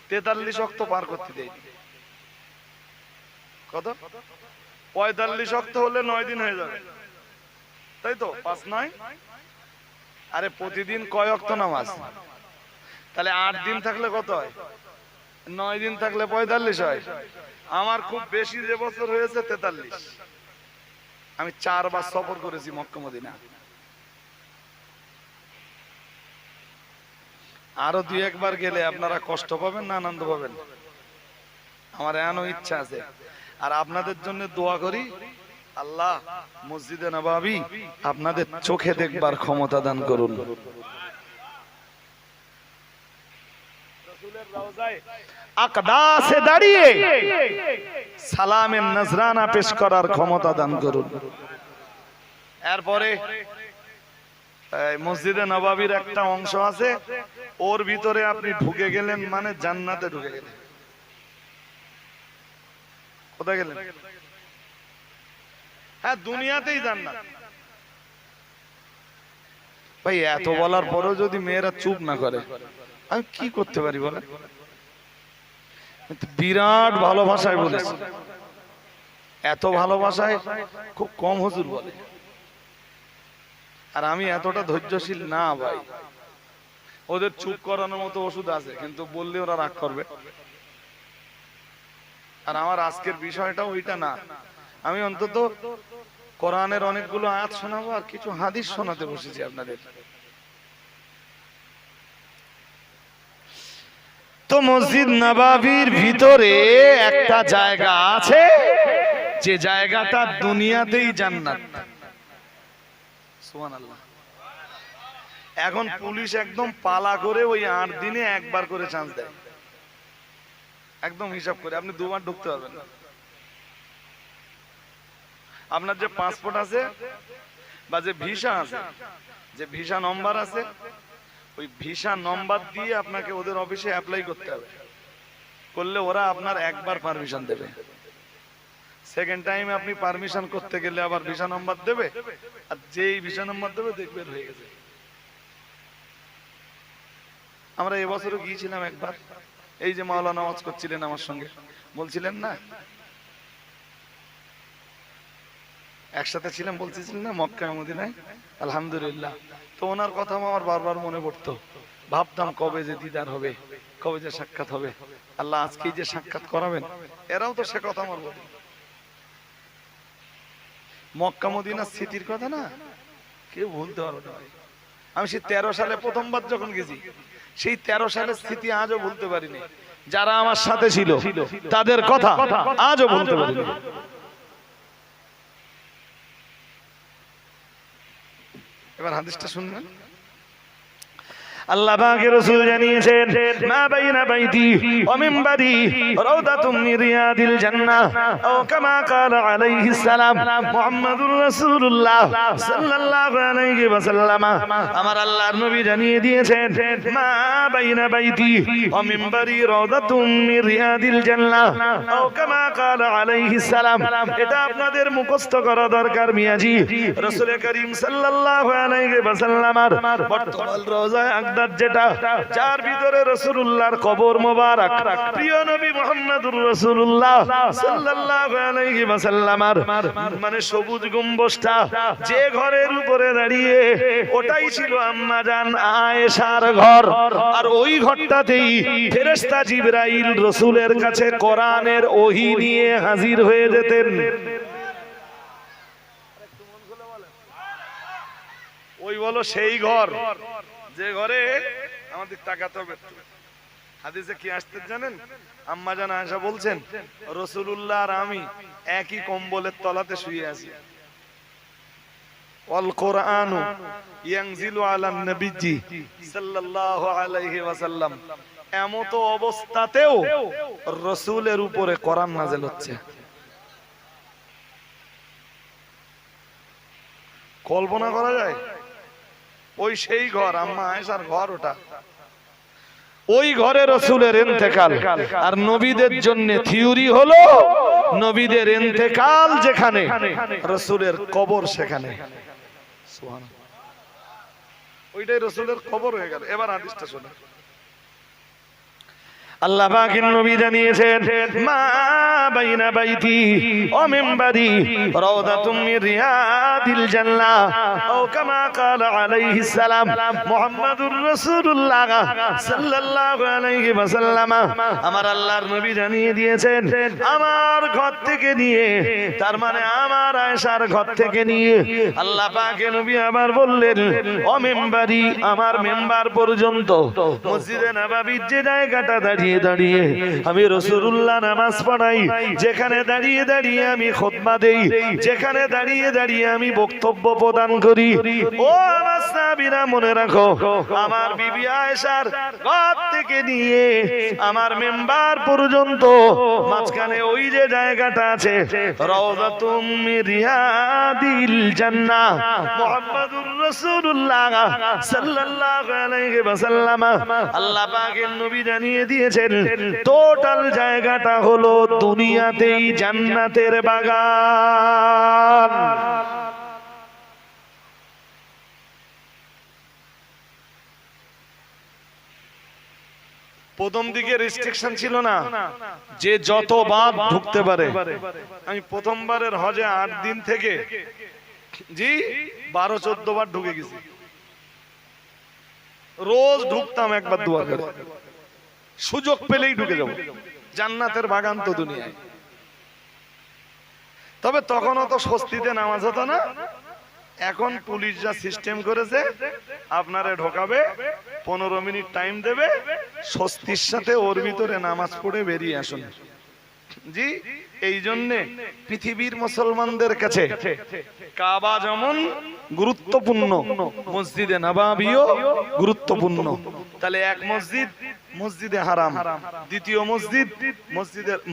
43 ওয়াক্ত পার করতে দেই কত 45 ওয়াক্ত হলে 9 দিন হয়ে যাবে তাই তো 5 9 আরে প্রতিদিন কয় ওয়াক্ত নামাজ তাহলে 8 দিন থাকলে কত হয় 9 দিন থাকলে 45 হয় আমার খুব বেশি যে বছর হয়েছে 43 আমি 4 বার সফর করেছি মক্কা মদিনা আরো 2-1 বার গেলে আপনারা কষ্ট পাবেন না আনন্দ পাবেন আমার এমন ইচ্ছা আছে আর আপনাদের জন্য দোয়া করি আল্লাহ মসজিদে নববী আপনাদের চোখে দেখবার ক্ষমতা দান করুন রাসূলের রওজায় আকদাসে দাঁড়িয়ে সালামের নজরানা পেশ করার ক্ষমতা দান করুন এরপরে মসজিদে নববীর একটা অংশ আছে ওর ভিতরে আপনি ঢুকে গেলেন মানে জান্নাতে ঢুকে গেলেন কোথায় গেলেন হ্যাঁ দুনিয়াতেই জান্নাত ভাই এত বলার পরেও যদি মেয়েরা চুপ না করে আমি কি করতে পারি বলেন বিরাট ভালোবাসায় বলেছে এত ভালোবাসায় খুব কম হুজুর বলে আর আমি এতটা ধৈর্যশীল না ভাই ওদের চুপ করানোর মতো ওষুধ আছে কিন্তু বললে ওরা রাগ করবে আর আমার আজকের বিষয়টা ওইটা না আমি অন্তত কোরআনের অনেকগুলো আয়াত শোনাবো আর কিছু হাদিস শোনাতে বসেছি আপনাদের। তো মসজিদ নববীর ভিতরে একটা জায়গা আছে, যে জায়গাটা দুনিয়াতেই জান্নাত। সুবহানাল্লাহ। এখন পুলিশ একদম পালা করে ওই 8 দিনে একবার করে চান্স দেয়, একদম হিসাব করে। আপনি দুবার ঢুকতে পারবেন না। আপনার যে পাসপোর্ট আছে বা যে ভিসা আছে, যে ভিসা নম্বর আছে, ওই ভিসা নম্বর দিয়ে আপনাকে ওদের অফিসে অ্যাপ্লাই করতে হবে। করলে ওরা আপনার একবার পারমিশন দেবে, সেকেন্ড টাইম আপনি পারমিশন করতে গেলে আবার ভিসা নম্বর দেবে, আর যেই ভিসা নম্বর দেবে দেখবেন হয়ে গেছে। আমরা এবছরও গিয়েছিলাম একবার, এই যে মাওলানা নামাজ করছিলেন আমার সঙ্গে, বলছিলেন না একসাথে ছিলাম, বলতেছিলেন না মক্কা মদিনায়, আলহামদুলিল্লাহ। তো ওনার কথা আমার বারবার মনে পড়তো, ভাবতাম কবে যে দিদার হবে, কবে যে সাক্ষাৎ হবে। আল্লাহ আজকে যে সাক্ষাৎ করাবেন, এরাও তো সে কথা আমার বলে। মক্কা মদিনার স্মৃতির কথা না কেউ ভুলতে পারবে না। আমি সেই 13 সালে প্রথমবার যখন গেছি, সেই 13 সালের স্মৃতি আজও ভুলতে পারিনি। যারা আমার সাথে ছিল তাদের কথা আজও ভুলতে পারিনি। এবার হাদিসটা শুনবেন। আল্লাহ পাকের রাসূল জানিয়েছেন, মা বাইনা বাইতি ওয়া মিনবারি রাউদাতুম মিন রিয়াদিল জান্নাহ, ও কামা ক্বালা আলাইহিস সালাম মুহাম্মাদুর রাসূলুল্লাহ সাল্লাল্লাহু আলাইহি ওয়াসাল্লাম। আমার আল্লাহর নবী জানিয়ে দিয়েছেন, মা বাইনা বাইতি ওয়া মিনবারি রাউদাতুম মিন রিয়াদিল জান্নাহ, ও কামা ক্বালা আলাইহিস সালাম। এটা আপনাদের মুখস্থ করা দরকার মিয়াজি। রাসূল করিম সাল্লাল্লাহু আলাইহি ওয়াসাল্লামের বর্তমান রওজায়ে যেটা, যার ভিতরে রাসূলুল্লাহর কবর মোবারক, প্রিয় নবী মুহাম্মদুর রাসূলুল্লাহ সাল্লাল্লাহু আলাইহি ওয়াসাল্লামের মানে সবুজ গম্বুজটা যে ঘরের উপরে দাঁড়িয়ে, ওটাই ছিল আম্মা জান আয়েশার ঘর। আর ওই ঘরটাতেই ফেরেশতা জিবরাইল রাসূলের কাছে কোরআনের ওহী নিয়ে হাজির হয়ে যেতেন। ওই বলো সেই ঘর, যে ঘরে আমাদের তাকাতে হবে। হাদিসে কি আসতে জানেন? আম্মা জান আয়েশা বলছেন, রাসূলুল্লাহ আর আমি একই কম্বলের তলাতে শুয়ে আছি। ওয়াল কুরআনু ইয়ানজিলু আলান নবীজি সাল্লাল্লাহু আলাইহি ওয়াসাল্লাম। এমতো অবস্থাতেও রাসূলের উপরে কোরআন নাযিল হচ্ছে। কল্পনা করা যায়? ওই সেই ঘর, আম্মা আয়েশার ঘর ওটা। ওই ঘরে রাসূলের ইন্তেকাল। আর নবীদের জন্য থিওরি হলো, নবীদের ইন্তেকাল যেখানে, রাসূলের কবর সেখানে। সুবহানাল্লাহ। ওইটাই রাসূলের কবর হয়ে গেল। এবার হাদিসটা শুনুন। আল্লাহ পাকের নবী জানিয়েছেন, মা বাইনা বাইতি ওয়া মিনবারি রাউদাতুম মিন রিয়াদিল জান্নাহ, ও কামা ক্বালা আলাইহিস সালাম মুহাম্মাদুর রাসূলুল্লাহ সাল্লাল্লাহু আলাইহি ওয়াসাল্লাম। আমার আল্লাহর নবী জানিয়ে দিয়েছেন, আমার ঘর থেকে নিয়ে, তার মানে আমার আয়েশার ঘর থেকে নিয়ে আল্লাহ পাকের নবী আবার বললেন, ও মিনবারি, আমার মিম্বার পর্যন্ত। মসজিদে নববীর যে জায়গাটা দাঁড়িয়ে দাঁড়িয়ে আমি রাসূলুল্লাহ নামাজ পড়াই, যেখানে দাঁড়িয়ে দাঁড়িয়ে আমি খুতবা দেই, যেখানে দাঁড়িয়ে দাঁড়িয়ে আমি বক্তব্য প্রদান করি, ও আমার সাহাবীরা মনে রাখো, আমার বিবি আয়েশার ঘর থেকে নিয়ে আমার মিম্বার পর্যন্ত মাঝখানে ওই যে জায়গাটা আছে, রাউদাতুম মিন রিয়াদিল জান্নাহ, মুহাম্মাদুর রাসূলুল্লাহ সাল্লাল্লাহু আলাইহি ওয়াসাল্লাম। আল্লাহ পাকের নবী জানিয়ে দিয়েছেন, টোটাল জায়গাটা হলো দুনিয়াতেই জান্নাতের বাগান। প্রথম দিকে রেস্ট্রিকশন ছিল না, যে যতবার ঢুকতে পারে। আমি প্রথমবারের হজে 8 দিন থেকে 12-14 বার ঢুকে গেছি। রোজ ঢুকতাম একবার দুবার করে, সুযোগ পেলেই ঢুকে যাব। জান্নাতের বাগান তো দুনিয়ায়। তবে তখন অত স্বস্তিতে নামাজ হতো না। এখন পুলিশ যা সিস্টেম করেছে, আপনারে ঢোকাবে, 15 মিনিট টাইম দেবে, স্বস্তির সাথে ওর ভিতরে নামাজ পড়ে বেরিয়ে আসুন। জি, এই জন্যে পৃথিবীর মুসলমানদের কাছে কাবা যেমন গুরুত্বপূর্ণ, মসজিদে নববীও গুরুত্বপূর্ণ। তাহলে এক মসজিদ মসজিদে হারাম, দ্বিতীয় মসজিদ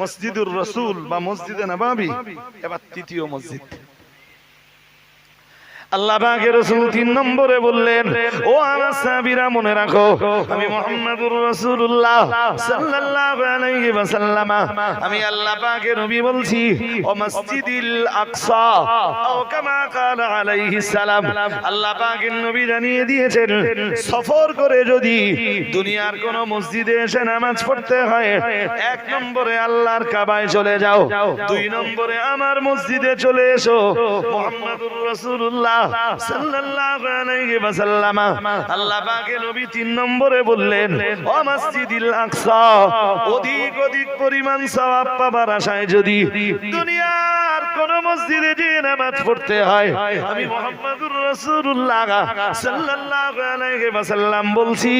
মসজিদুর রাসূল বা মসজিদে নববী, এবার তৃতীয় মসজিদ। আল্লাহ পাকের রাসূল 3 নম্বরে বললেন, ও আমার সাহাবীরা মনে রাখো, আমি মুহাম্মাদুর রাসূলুল্লাহ সাল্লাল্লাহু আলাইহি ওয়াসাল্লাম, আমি আল্লাহ পাকের নবী বলছি, ও মসজিদুল আকসা ও কামা ক্বালা আলাইহিস সালাম। আল্লাহ পাকের নবী জানিয়ে দিয়েছেন, সফর করে যদি দুনিয়ার কোন মসজিদে এসে নামাজ পড়তে হয়, 1 নম্বরে আল্লাহর কাবায় চলে যাও, 2 নম্বরে আমার মসজিদে চলে এসো। মুহাম্মাদুর রাসূলুল্লাহ সাল্লাল্লাহু আলাইহি ওয়াসাল্লাম, আল্লাহ পাকের নবী 3 নম্বরে বললেন, ও মসজিদুল আকসা, অধিক পরিমাণ সওয়াব পাবার আশায় যদি দুনিয়ার কোন মসজিদে যে নামাজ পড়তে হয়, আমি মুহাম্মাদুর রাসূলুল্লাহ সাল্লাল্লাহু আলাইহি ওয়াসাল্লাম বলছি,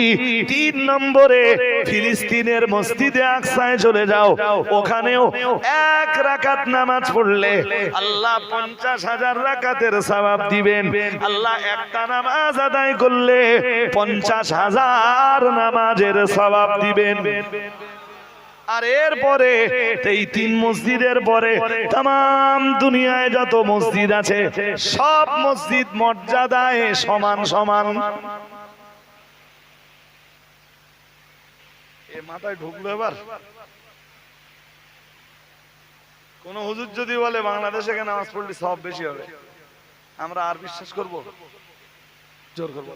3 নম্বরে ফিলিস্তিনের মসজিদে আকসায় চলে যাও। ওখানেও 1 রাকাত নামাজ পড়লে আল্লাহ 50,000 রাকাতের সওয়াব দিবেন। আল্লাহ একটা নামাজ আদায় করলে 50,000 নামাজের সওয়াব দিবেন। আর এরপরে এই 3 মসজিদের পরে तमाम দুনিয়ায় যত মসজিদ আছে, সব মসজিদ মর্যাদায় সমান সমান। এ মাথায় ঢুকলো এবার? কোন হুজুর যদি বলে বাংলাদেশে নামাজ পড়লে সব বেশি হবে, আমরা আর বিশ্বাস করব? জোর করব?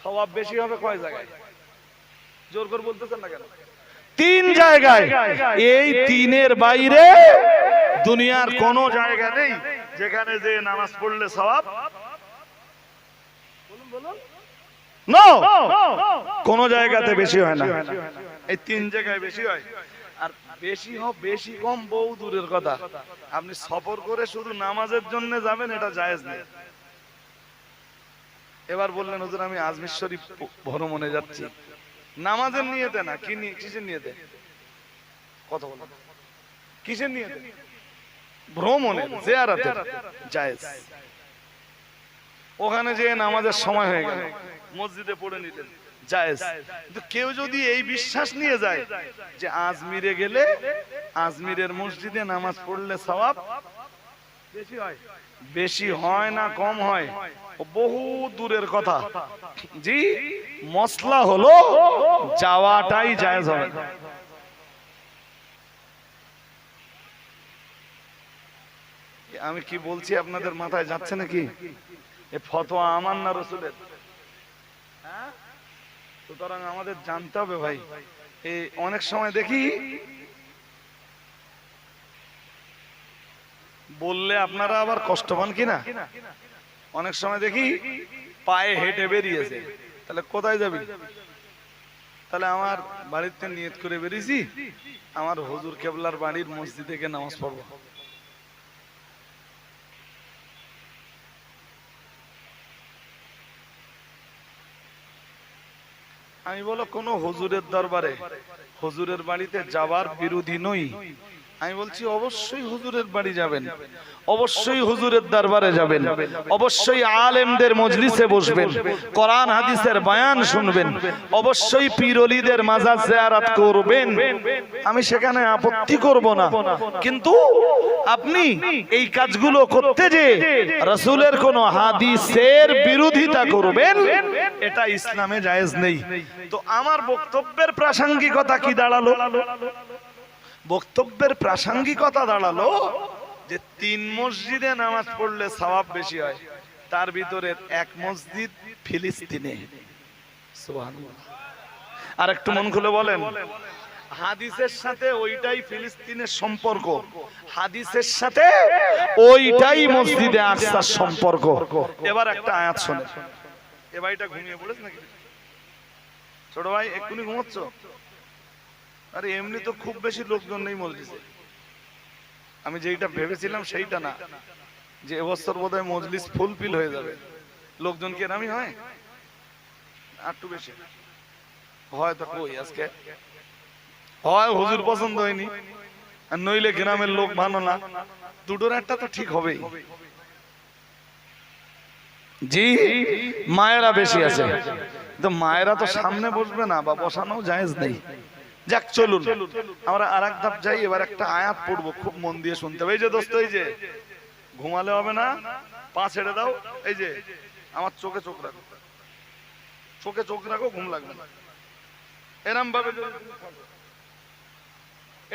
সওয়াব বেশি হবে কয় জায়গায়? জোর করে বলতেছেন না কেন? 3 জায়গায়। এই 3-এর বাইরে দুনিয়ার কোন জায়গা নেই যেখানে যে নামাজ পড়লে সওয়াব নো, কোন জায়গাতে বেশি হয় না। এই 3 জায়গায় বেশি হয়। আর বেশি হোক বেশি কম বহু দূরের কথা, আপনি সফর করে শুধু নামাজের জন্য যাবেন, এটা জায়েজ নেই। এবার বললেন, হুজুর আমি আজমির শরীফ ভ্রমণে যাচ্ছি, নামাজের নিয়তে না, কিসের নিয়তে? কথা বলেন, কিসের নিয়তে? ভ্রমণে, জিয়ারতে জায়েজ। ওখানে যে নামাজের সময় হয়ে গেল, মসজিদে পড়ে নিলেন, জায়েজ। কিন্তু কেউ যদি এই বিশ্বাস নিয়ে যায় যে আজমিরে গেলে আজমিরের মসজিদে নামাজ পড়লে সওয়াব বেশি হয়, বেশি হয় না কম হয়, বহু দূরের কথা। জি, মসলা হলো যাওয়াটাই জায়েজ হবে। আমি কি বলছি আপনাদের মাথায় যাচ্ছে নাকি? এ ফতোয়া আমার না রাসূলের? সুতরাং আমাদের জানতে হবে ভাই। এই অনেক সময় দেখি বললে আপনারা আবার কষ্ট পান কিনা, অনেক সময় দেখি পায়ে হেঁটে বেরিয়েছে, তাহলে কোথায় যাবি? তাহলে আমার বাড়িতে নিয়ত করে বেরিয়েছি, আমার হুজুর কেবলার বাড়ির মসজিদে গিয়ে নামাজ পড়বো। আমি বলো কোন হুজুরের দরবারে, হুজুরের বাড়িতে যাওয়ার বিরোধী নই। আমি বলছি অবশ্যই হুজুরের বাড়ি যাবেন, অবশ্যই হুজুরের দরবারে যাবেন, অবশ্যই আলেমদের মজলিসে বসবেন, কোরআন হাদিসের বয়ান শুনবেন, অবশ্যই পীর ওলিদের মাজার জিয়ারত করবেন। আমি সেখানে আপত্তি করব না, কিন্তু আপনি এই কাজগুলো করতে যে রাসূলের কোন হাদিসের বিরোধিতা করবেন, এটা ইসলামে জায়েজ নেই। তো আমার বক্তব্যের প্রাসঙ্গিকতা কি দাঁড়ালো? বক্তব্যের প্রাসঙ্গিকতা দাঁড়ালো যে 3 মসজিদে নামাজ পড়লে সওয়াব বেশি হয়, তার ভিতরে এক মসজিদ ফিলিস্তিনে। সুবহানাল্লাহ। আর একটু মন খুলে বলেন, হাদিসের সাথে ওইটাই ফিলিস্তিনের সম্পর্ক, হাদিসের সাথে ওইটাই মসজিদে আকসার সম্পর্ক। এবার একটা আয়াত শুনে, এ ভাইটা ঘুমিয়ে পড়েছ নাকি? ছোট ভাই এক্ষুনি ঘুমোচ্ছ? আরে এমনি তো খুব বেশি লোকজন নেই মসজিদে, আমি যেটা ভেবেছিলাম সেইটা না, যে এবছর বোধহয় মজলিস ফুলফিল হয়ে যাবে। লোকজন কি এরমই হয়? একটু বেশি হয় তো কই আজকে হয় হুজুর পছন্দ হয়নি, আর নইলে গ্রামের লোক ভালো না, দুটোর একটা তো ঠিক হবেই। জি, মায়েরা বেশি আছে, তো মায়েরা তো সামনে বসবে না বা বসানো জায়েজ নেই। যাক চলুন আমরা আর এক ধাপ যাই। এবার একটা আয়াত পড়বো, খুব মন দিয়ে শুনতে হবে। এই যে দোস্ত, এই যে ঘুমালে হবে না, পা ছেড়ে দাও, এই যে আমার চোখে চোখ রাখো, চোখে চোখ রাখো, ঘুম লাগবে না। এরম ভাবে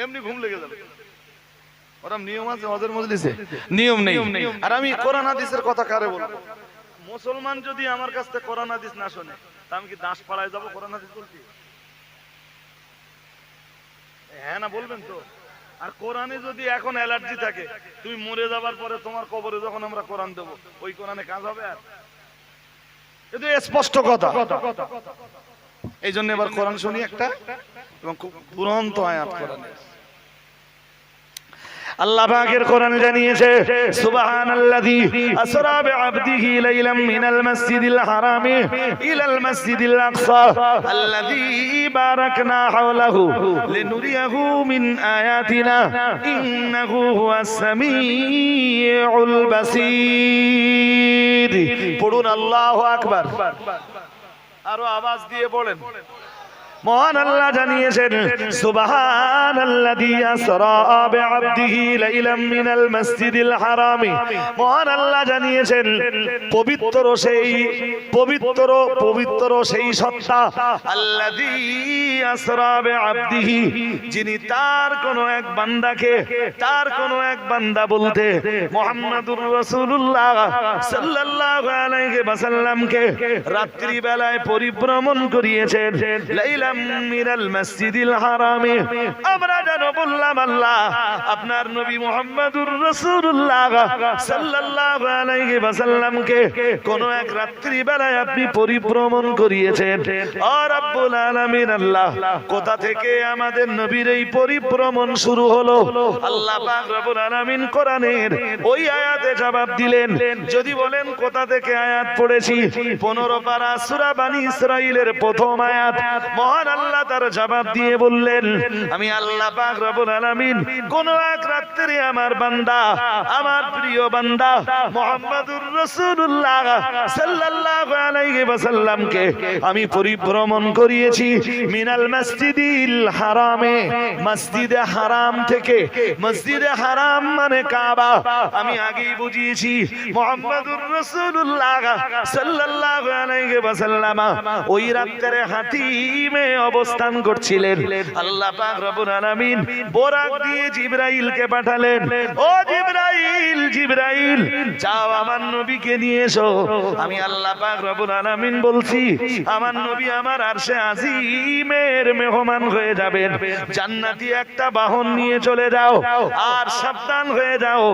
এমনি ঘুম লেগে যাবে। ওরম নিয়ম আছে ওদের মজলিসে? নিয়ম নেই। আর আমি কোরআন হাদিসের কথা কারে বলবো? মুসলমান যদি আমার কাছ থেকে কোরআন হাদিস না শোনে, তা আমি কি দাস পাড়ায় যাবো কোরআন হাদিস বলতে? হ্যাঁ না বলবেন তো? আর কোরআনে যদি এখন অ্যালার্জি থাকে, তুমি মরে যাবার পরে তোমার কবরে যখন আমরা কোরআন দেবো, ওই কোরআনে কাজ হবে? আর এটা স্পষ্ট কথা। এই জন্য এবার কোরআন শুনি একটা, এবং খুব দুরন্ত আয়াত কোরআনে। আল্লাহ পাকের কোরআন জানিয়েছে, সুবহানাল্লাযী আসরা বিআবদিহি লাইলাম মিনাল মাসজিদিল হারামি ইলাল মাসজিদিল আকসা আল্লাযী বারাকনা হাওলাহু লিনুরিয়াহু মিন আয়াতিনা ইন্নাহু হুয়াস সামিউল বাসীর। পড়ুন আল্লাহু আকবার, আরো আওয়াজ দিয়ে পড়েন। মহান আল্লাহ জানিয়েছেন, সুবহানাল্লাযী আসরা বিআবদিহি লাইলাম মিনাল মাসজিদিল হারামি। মহান আল্লাহ জানিয়েছেন, পবিত্র সেই সত্তা, আল্লাযী আসরা বিআবদিহি, যিনি তার কোন এক বান্দা বলতে মুহাম্মাদুর রাসূলুল্লাহ সাল্লাল্লাহু আলাইহি ওয়াসাল্লামকে রাত্রি বেলায় পরিভ্রমণ করিয়েছেন। লাইলা মিনাল মসজিদিল হারামে, আমরা যেন বললাম আল্লাহ আপনার নবী মুহাম্মদুর রাসূলুল্লাহ সাল্লাল্লাহু আলাইহি ওয়াসাল্লামকে কোন এক রাত্রি বেলায় আপনি পরিভ্রমণ করিয়েছেন। ও রব্বুল আলামিন, আল্লাহ কোথা থেকে আমাদের নবীর এই পরিভ্রমণ শুরু হলো? আল্লাহ পাক রব্বুল আলামিন কোরআনের ওই আয়াতে জবাব দিলেন। যদি বলেন কোথা থেকে আয়াত পড়েছি, 15 পারা সূরা বনী ইসরাঈলের প্রথম আয়াত। মহান আল্লাহ তার জবাব দিয়ে বললেন, আমি আল্লাহ পাক রব্বুল আলামিন কোন এক রাত্রে আমার বান্দা, আমার প্রিয় বান্দা মুহাম্মাদুর রাসূলুল্লাহ সাল্লাল্লাহু আলাইহি ওয়াসাল্লামকে আমি পরিভ্রমণ করিয়েছি মিনাল মসজিদিল হারামে, মসজিদে হারাম থেকে। মসজিদে হারাম মানে কাবা। আমি আগেই বুঝিয়েছি মুহাম্মাদুর রাসূলুল্লাহ সাল্লাল্লাহু আলাইহি ওয়াসাল্লাম ওই রাত্রে হাতিমে অবস্থান করছিলেন। আল্লাহ পাক রব্বুল আলামিন বোরাক দিয়ে জিবরাইলকে পাঠালেন। ও জিবরাইল যাও আমার নবীকে নিয়ে এসো। আমি আল্লাহ পাক রব্বুল আলামিন বলছি, আমার নবী আমার আরশে আজিমের মেহমান হয়ে যাবেন। জান্নাতি একটা বাহন নিয়ে চলে যাও, আর সাবধান হয়ে যাও,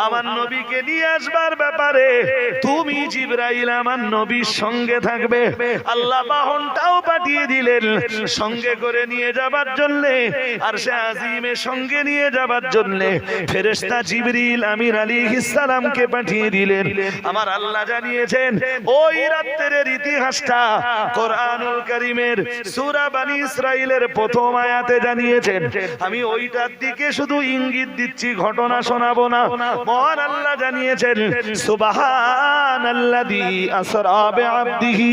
আমার নবীকে নিয়ে আসবার ব্যাপারে তুমি জিবরাইল আমার নবীর সঙ্গে থাকবে। আল্লাহ বাহনটাও পাঠিয়ে দিলেন সঙ্গে করে নিয়ে যাবার জন্য, আরশে আজিমের সঙ্গে নিয়ে যাবার জন্য ফেরেশতা জিবরিল আমিন আলাইহিস সালামকে পাঠিয়ে দিলেন। আমার আল্লাহ জানিয়েছেন ওই রাতের ইতিহাসটা কোরআনুল কারীমের সূরা বনী ইসরাঈলের প্রথম আয়াতে জানিয়েছেন। আমি ওইটার দিকে শুধু ইঙ্গিত দিচ্ছি, ঘটনা শোনাবো না। মহান আল্লাহ জানিয়েছেন, সুবহানাল্লাযী আসরা বিআবদিহি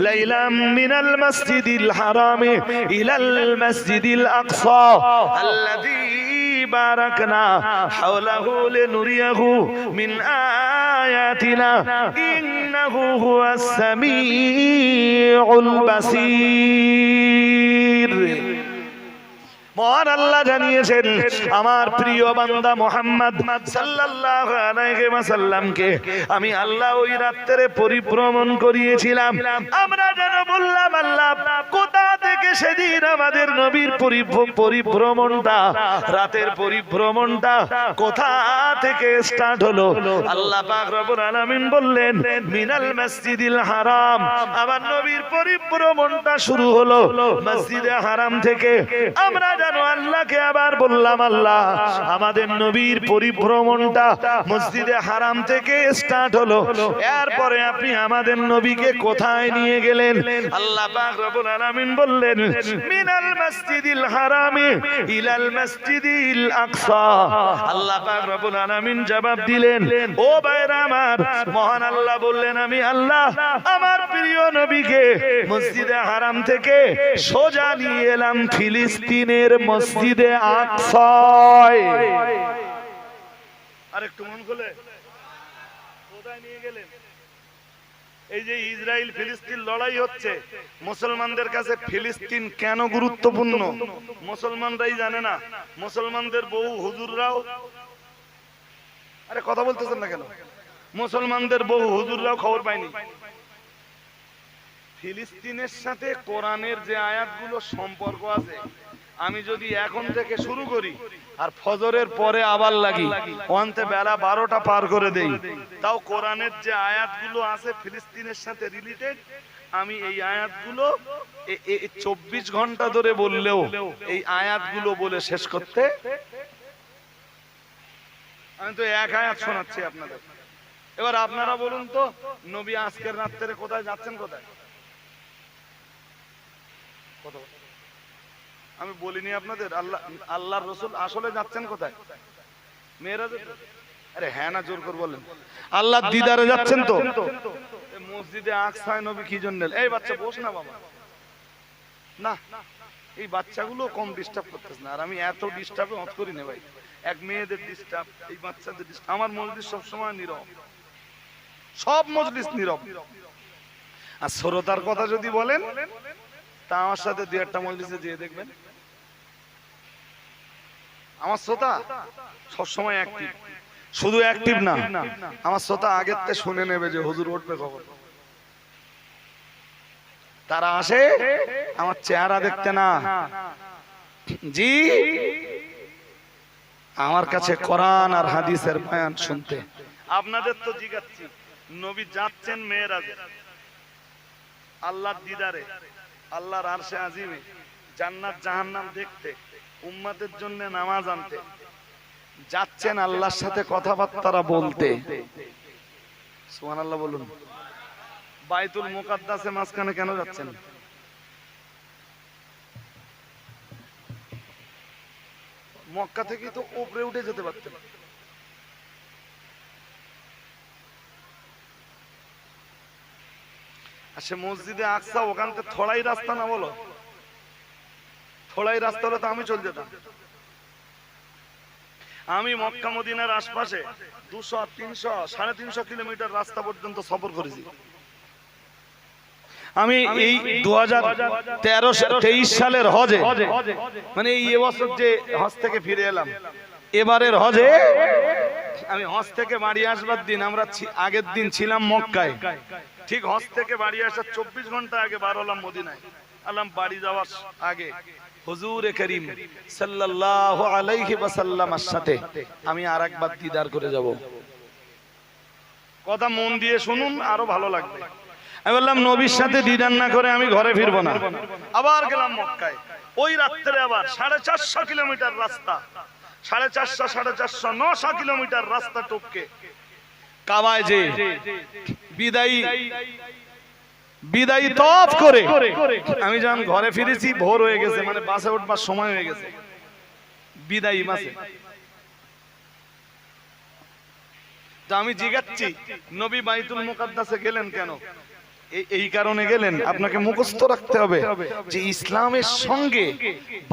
লাইলাম মিনাল মাসজিদিল হারামে ইলাল মাসজিদিল আকসা আল্লাযী বারাকনা হাওলাহু লিনুরিয়াহু মিন আয়াতিনা ইন্নাহু হুয়াস সামিউল বাসীর। মহান আল্লাহ জানিয়েছেন, আমার প্রিয় বান্দা মুহাম্মদ সাল্লাল্লাহু আলাইহি ওয়াসাল্লামকে আমি আল্লাহ ওই রাত্রে পরিভ্রমণ করিয়েছিলাম। আমরা যেন বললাম আল্লাহ কোথা থেকে সেদিন আমাদের নবীর পরিভ্রমণটা, রাতের পরিভ্রমণটা কোথা থেকে স্টার্ট হলো? আল্লাহ পাক রব্বুল আলামিন বললেন, মিনাল মসজিদিল হারাম। আমার নবীর পরিভ্রমণটা শুরু হলো মসজিদে হারাম থেকে। আমরা জানো আল্লাহকে আবার বললাম, আল্লাহ আমাদের নবীর পরিভ্রমণটা মসজিদে হারাম থেকে স্টার্ট হলো, এরপরে আপনি আমাদের নবীকে কোথায় নিয়ে গেলেন? আল্লাহ পাক রব্বুল আলামিন বললেন, মিনাল মসজিদিল হারামি ইলাল মসজিদিল আকসা। আল্লাহ পাক রব্বুল আলামিন জবাব দিলেন, ও ভাইরা আমার, মহান আল্লাহ বললেন, আমি আল্লাহ আমার প্রিয় নবীকে মসজিদে হারাম থেকে সোজা নিয়ে এলাম ফিলিস্তিনের মসজিদে আকসায়। আরেকটু মন খুলে, কোথায় নিয়ে গেলেন? এই যে ইসরায়েল ফিলিস্তিন লড়াই হচ্ছে, মুসলমানদের কাছে ফিলিস্তিন কেন গুরুত্বপূর্ণ মুসলমানরাই জানে না। মুসলমানদের বহু হুজুররাও, আরে কথা বলতেছেন না কেন? মুসলমানদের বহু হুজুররাও খবর পায়নি ফিলিস্তিনের সাথে কোরআনের যে আয়াতগুলো সম্পর্ক আছে। আমি যদি এখন থেকে শুরু করি আর ফজরের পরে আবার লাগি, অন্তে বেলা 12টা পার করে দেই, তাও কোরআনের যে আয়াতগুলো আছে ফিলিস্তিনের সাথে রিলেটেড, আমি এই আয়াতগুলো 24 ঘন্টা ধরে বললেও এই আয়াতগুলো বলে শেষ করতে, আমি তো এক আয়াত শোনাচ্ছি আপনাদের। এবার আপনারা বলুন তো, নবী আজকের রাত্রে কোথায় যাচ্ছেন? কোথায়? আমি বলিনি আপনাদের আল্লাহর রাসূল আসলে যাচ্ছেন কোথায়? মেরাজে? আরে হ্যাঁ না জোর করে বলেন। আল্লাহর দিদারে যাচ্ছেন তো? মসজিদে আকসায় নবী কি জন্য? এই বাচ্চা বস না বাবা, না এই বাচ্চাগুলো কম ডিস্টার্ব করতেছ না। আর আমি এত ডিস্টার্বে হত করি না ভাই, এক মেয়েদের ডিস্টার্ব, এই বাচ্চাদের ডিস্টার্ব। আমার মজলিস সবসময় নীরব, সব মজলিস নীরব। আর শ্রোতার কথা যদি বলেন তা আমার সাথে 2-1টা মজলিসে যেয়ে দেখবেন, আমার শ্রোতা সবসময় অ্যাক্টিভ। শুধু অ্যাক্টিভ না, আমার শ্রোতা আগের থেকে শুনে নেবে যে হুজুর উঠবে কখন। তারা আসে আমার চেহারা দেখতে না, জি আমার কাছে কোরআন আর হাদিসের বয়ান শুনতে। আপনাদের তো জিজ্ঞাসছি, নবী যাচ্ছেন মেরাজে, আল্লাহর দিদারে, আল্লাহর আরশে আজিমে, জান্নাত জাহান্নাম দেখতে, উম্মতের জন্য নামাজ আনতে যাচ্ছেন, আল্লাহর সাথে কথাবার্তা বলতে। সুবহানাল্লাহ বলুন। বাইতুল মুকাদ্দাসে মাঝখানে কেন যাচ্ছেন? মক্কা থেকে তো উপরে উঠে যেতে পারতেন। আর সে মসজিদে আকসা, ওখান থেকে থোড়াই রাস্তা না, বলো থোড়াই রাস্তা হলে তো আমি চলে যেতাম। আমি মক্কা মদিনার আশপাশে 200, 300, 350 কিলোমিটার রাস্তা পর্যন্ত সফর করেছি। আমি এই 2023 সালের হজে, মানে এই বছর যে হজ থেকে ফিরে এলাম, এবারের হজে আমি হজ থেকে বাড়ি আসবার দিন, আমরা আগের দিন ছিলাম মক্কায়, ঠিক হজ থেকে বাড়ি আসার 24 ঘন্টা আগে বার হলাম মদিনায়। আলাম বাড়ি যাওয়ার আগে হুজুরে করিম সাল্লাল্লাহু আলাইহি ওয়াসাল্লামের সাথে আমি আরেকবার দিদার করে যাব। কথা মন দিয়ে শুনুন, আরো ভালো লাগবে। আমি বললাম নবীর সাথে দিদার না করে আমি ঘরে ফিরবো না। আবার গেলাম মক্কায়, ওই রাত্রে আবার 450 কিলোমিটার রাস্তা, 450, 900 কিলোমিটার রাস্তা টপকে কাবায় যে বিদায়ী তওয়াফ করে আমি যখন ঘরে ফিরেছি ভোর হয়ে গেছে, মানে বাসে উঠবার সময় হয়ে গেছে। বিদায়ী মাসে তো আমি জিজ্ঞাসছি, নবী বাইতুল মুকাদ্দাসে গেলেন কেন? এই কারণে গেলেন, আপনাকে মুখস্থ রাখতে হবে যে ইসলামের সঙ্গে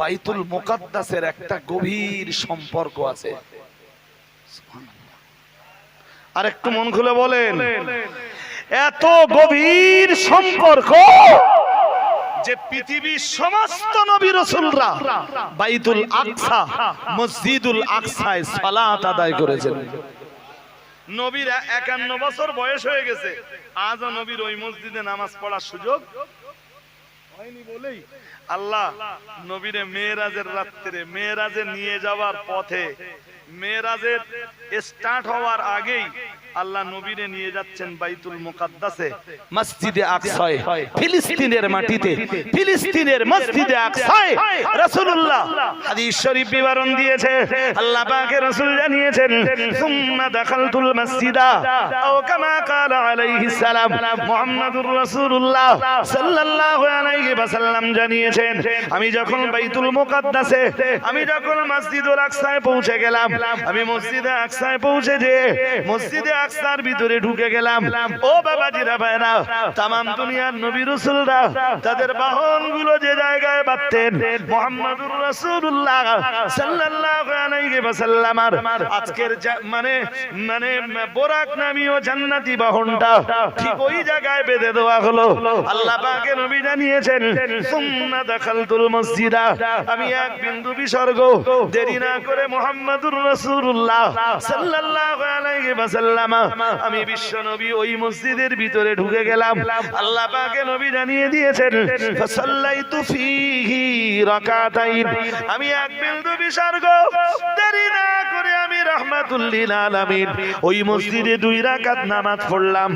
বাইতুল মুকাদ্দাসের একটা গভীর সম্পর্ক আছে। আর একটু মন খুলে বলেন, এত গভীর সম্পর্ক যে পৃথিবীর সমস্ত নবী রাসূলরা বাইতুল আকসা, মসজিদুল আকসায় সালাত আদায় করেছেন। নবীর 51 বছর বয়স হয়ে গেছে, আজও নবীর ওই মসজিদে নামাজ পড়ার সুযোগ হয়নি বলেই আল্লাহ নবীরে মেরাজের রাত্রে, মেরাজে নিয়ে যাওয়ার পথে, মেরাজের স্টার্ট হওয়ার আগেই আল্লাহ নবীরে নিয়ে যাচ্ছেন বাইতুল মুকাদ্দাসে, মসজিদে আকসায়, ফিলিস্তিনের মাটিতে, ফিলিস্তিনের মসজিদে আকসায় রাসূলুল্লাহ হাদিস শরীফ বিবরণ দিয়েছে। আল্লাহ পাকের রাসূল জানিয়েছেন, সুম্মা দাখালতুল মসজিদা আও কামা ক্বালা আলাইহিস সালাম। মুহাম্মাদুর রাসূলুল্লাহ সাল্লাল্লাহু আলাইহি ওয়াসাল্লাম জানিয়েছেন, আমি যখন বাইতুল মুকাদ্দাসে, আমি যখন মসজিদুল আকসায় পৌঁছে গেলাম, আমি মসজিদে আকসায় পৌঁছে যে মসজিদে আকসার ভিতরে ঢুকে গেলাম। ও বাবাজিরা ভাইরা, তামাম দুনিয়ার নবী রাসূলরা তাদের বাহনগুলো যে জায়গায় বাঁধতেন, মুহাম্মাদুর রাসূলুল্লাহ সাল্লাল্লাহু আলাইহি ওয়াসাল্লাম আজকের মানে মানে বোরাক নামীয় জান্নাতি বাহনটা ঠিক ওই জায়গায় বেঁধে দেওয়া হলো। আল্লাহ পাকের নবী জানিয়েছেন, সুম্মা দাখালতুল মসজিদা, আমি এক বিন্দু বিসর্গ দেরি না করে মুহাম্মাদুর রাসূলুল্লাহ সাল্লাল্লাহু আলাইহি ওয়াসাল্লাম আমি বিশ্ব নবী ওই মসজিদের ভিতরে ঢুকে গেলাম। আল্লাহ পাকের নবী জানিয়ে দিয়েছেন, ফাসাল্লাইতু ফীহি রাকাতাইন, আমি এক বিন্দু বিসর্গ দেরি না করে আমি রাহমাতুল লিল আলামিন ওই মসজিদে 2 রাকাত নামাজ পড়লাম।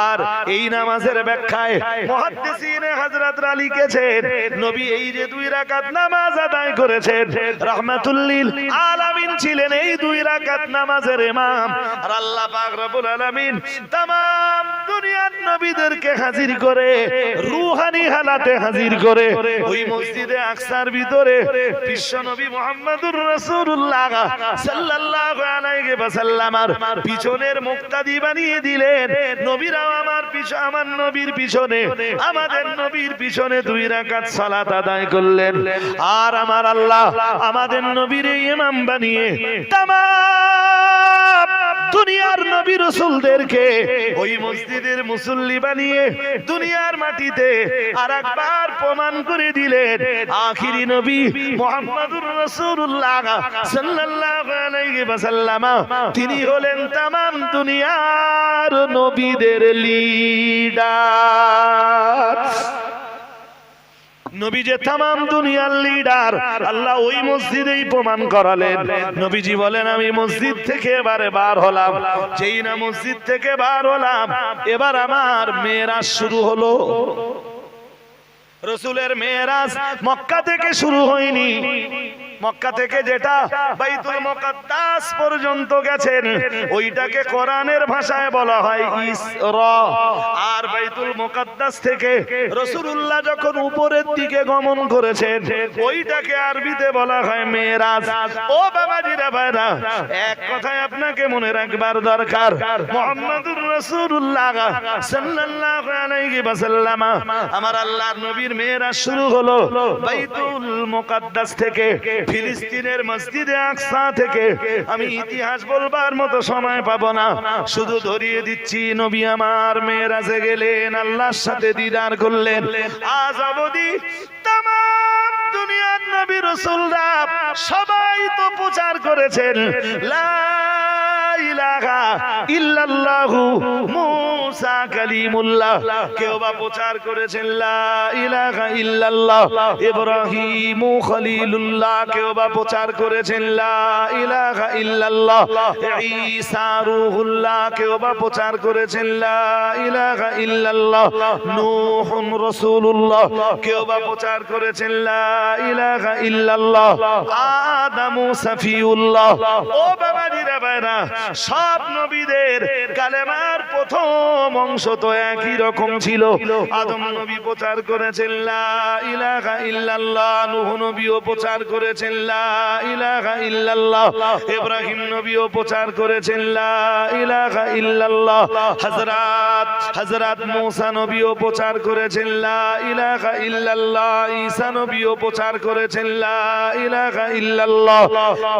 আর এই নামাজের ব্যাখ্যায় মুহাদ্দিসিনে হযরতরা লিখেছেন, নবী এই যে 2 রাকাত নামাজ আদায় করেছেন, রাহমাতুল লিল আলামিন ছিলেন এই 2 রাকাত নামাজের ইমাম। আর আল্লাহ পাক রব্বুল আলামিন तमाम দুনিয়ার নবীদেরকে হাজির করে, রূহানি হালাতে হাজির করে ওই মসজিদে আকসার ভিতরে বিশ্ব নবী মুহাম্মদুর রাসূলুল্লাহ সাল্লাল্লাহু আলাইহি ওয়াসাল্লামের পিছনের মুক্তাদি বানিয়ে দিলেন। নবীরাও আমার পিছনে, আমার নবীর পিছনে, আমাদের নবীর পিছনে 2 রাকাত সালাত আদায় করলেন। আর আমার আল্লাহ আমাদের নবীর ইমাম বানিয়ে तमाम দুনিয়ার নবী রাসূলদেরকে ওই মসজিদের মুসল্লি বানিয়ে দুনিয়ার মাটিতে আরেকবার প্রমাণ করে দিলেন, আখিরি নবী মুহাম্মদুর রাসূলুল্লাহ সাল্লাল্লাহু আলাইহি ওয়াসাল্লাম তিনি হলেন तमाम দুনিয়ার নবীদের লিডার। নবী যে तमाम দুনিয়ার লিডার, আল্লাহ ওই মসজিদেই প্রমাণ করালেন। নবীজি বলেন, আমি মসজিদ থেকে এবারে বার হলাম, যেই না মসজিদ থেকে বার হলাম এবার আমার মেরাজ শুরু হলো। রাসূলের মেরাজ মক্কা থেকে শুরু হয়নি, মক্কা থেকে যেটা বাইতুল মুকাদ্দাস পর্যন্ত গেছেন ওইটাকে কোরআনের ভাষায় বলা হয় ইসরা। আর বাইতুল মুকাদ্দাস থেকে রাসূলুল্লাহ যখন উপরের দিকে গমন করেছেন ওইটাকে আরবিতে বলা হয় মেরাজ। ও বাবাজিরা ভাইরা, এক কথায় আপনাকে মনে রাখবার দরকার, মুহাম্মদুর রাসূলুল্লাহ সাল্লাল্লাহু আলাইহি ওয়াসাল্লাম আমার আল্লাহর নবীর মেরাজ শুরু হলো বাইতুল মুকাদ্দাস থেকে, ফিলিস্তিনের মসজিদে আকসা থেকে। আমি ইতিহাস বলবার মতো সময় পাবো না, শুধু ধরিয়ে দিচ্ছি নবী আমার মেরাজে গেলেন, আল্লাহর সাথে দিদার করলেন। আজ অবধি तमाम দুনিয়ার নবী রাসূলরা সবাই তো প্রচার করেছেন লা ইলাহা ইল্লাল্লাহু মুসা কালিমুল্লাহ, কেউ বা প্রচার করেছেন লা ইলাহা ইল্লাল্লাহ ইব্রাহিম খলিলুল্লাহ, কেউ বা প্রচার করেছেন লা ইলাহা ইল্লাল্লাহ ঈসা রূহুল্লাহ, কেউ বা প্রচার করেছেন লা ইলাহা ইল্লাল্লাহ নূহুন রাসূলুল্লাহ, কেউ বা প্রচার করেছেন লা ইলাহা ইল্লাল্লাহ আদামু সাফিউল্লাহ। ও বাবাজিরা ভাইরা, সব নবীদের কালেমার প্রথম অংশ তো একই রকম ছিল। আদম নবী প্রচার করেছেন লা ইলাহা ইল্লাল্লাহ, নূহ নবীও প্রচার করেছেন লা ইলাহা ইল্লাল্লাহ, ইব্রাহিম নবীও প্রচার করেছেন লা ইলাহা ইল্লাল্লাহ, হযরত মূসা নবীও প্রচার করেছেন লা ইলাহা ইল্লাল্লাহ, ঈসা নবীও প্রচার করেছেন লা ইলাহা ইল্লাল্লাহ।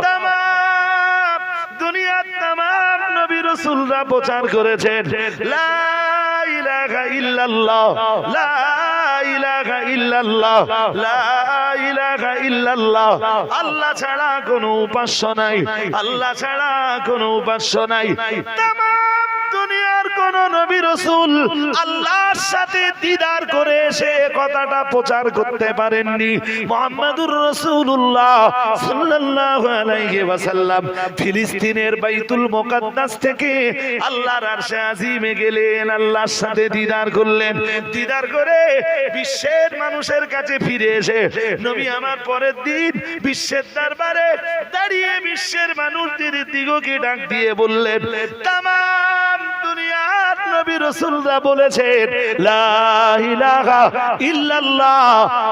तमाम দুনিয়ার तमाम নবী রাসূলরা প্রচার করেছেন লা ইলাহা ইল্লাল্লাহ, লা ইলাহা ইল্লাল্লাহ, লা ইলাহা ইল্লাল্লাহ। আল্লাহ ছাড়া কোনো উপাস্য নাই, আল্লাহ ছাড়া কোনো উপাস্য নাই। तमाम দুনিয়ার কোন নবী রাসূল আল্লাহর সাথে দিদার করে এসে কথাটা প্রচার করতে পারেননি। মুহাম্মাদুর রাসূলুল্লাহ সাল্লাল্লাহু আলাইহি ওয়াসাল্লাম ফিলিস্তিনের বাইতুল মুকাদ্দাস থেকে আল্লাহর আরশে আজিমে গেলেন, আল্লাহর সাথে দিদার করলেন। দিদার করে বিশ্বের মানুষের কাছে ফিরে এসে নবী আমার পরের দিন বিশ্বের দরবারে দাঁড়িয়ে বিশ্বের মানুষদের দিগকে ডাক দিয়ে বললেন, তামাম দুনিয়ার নবী রাসূলরা বলেছেন লা ইলাহা ইল্লাল্লাহ,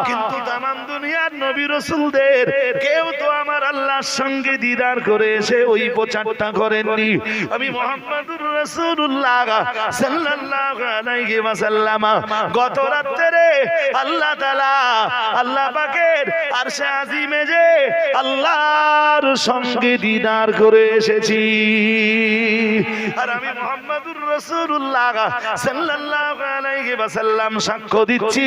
কিন্তু তামাম দুনিয়ার নবী রাসূলদের কেউ তো আমার আল্লাহর সঙ্গে দিদার করে এসে ওই প্রচারটা করেননি। আমি মুহাম্মাদুর রাসূলুল্লাহ সাল্লাল্লাহু আলাইহি ওয়াসাল্লাম গত রাত্রে আল্লাহ তাআলা আল্লাহ পাকের আরশে আজিমে যে আল্লাহর সঙ্গে দিদার করে এসেছি। আর আমি মুহাম্মাদুর রাসূলুল্লাহ সাল্লাল্লাহু আলাইহি ওয়াসাল্লাম সাক্ষ্য দিচ্ছি,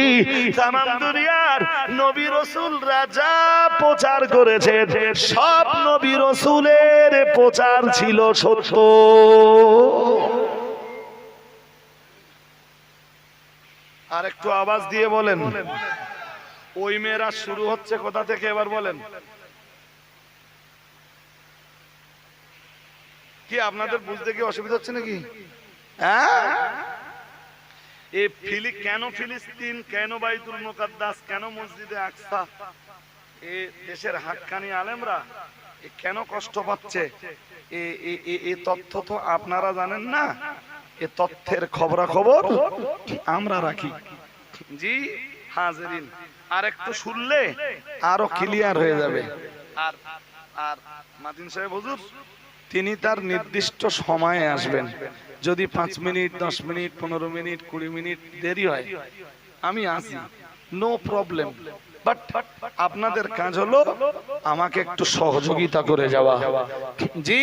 তামাম দুনিয়ার নবী রাসূলরা যা প্রচার করেছেন সব নবী রাসূলের প্রচার ছিল সত্য। আর একটু আওয়াজ দিয়ে বলেন, ওই মেয়েরাজ শুরু হচ্ছে কোথা থেকে এবার বলেন? কি আপনাদের বুঝতে কি অসুবিধা হচ্ছে নাকি? হ্যাঁ, কেন ফিলিস্তিন, কেন বাইতুল মুকাদ্দাস, কেন মসজিদে আকসা, এ দেশের হাক্কানি আলেমরা কেন কষ্ট পাচ্ছে, এই তথ্য তো আপনারা জানেন না। এ তথ্যের খবরাখবর আমরা রাখি। জি হাজিরিন, আর একটু শুনলে আরো ক্লিয়ার হয়ে যাবে। আর আর মাতিন সাহেব হুজুর তিনি তার নির্দিষ্ট সময়ে আসবেন। যদি 5 মিনিট, 10 মিনিট, 15 মিনিট, 20 মিনিট দেরি হয় আমি আসি, নো প্রবলেম। বাট আপনাদের কাজ হলো আমাকে একটু সহযোগিতা করে যাওয়া। জি,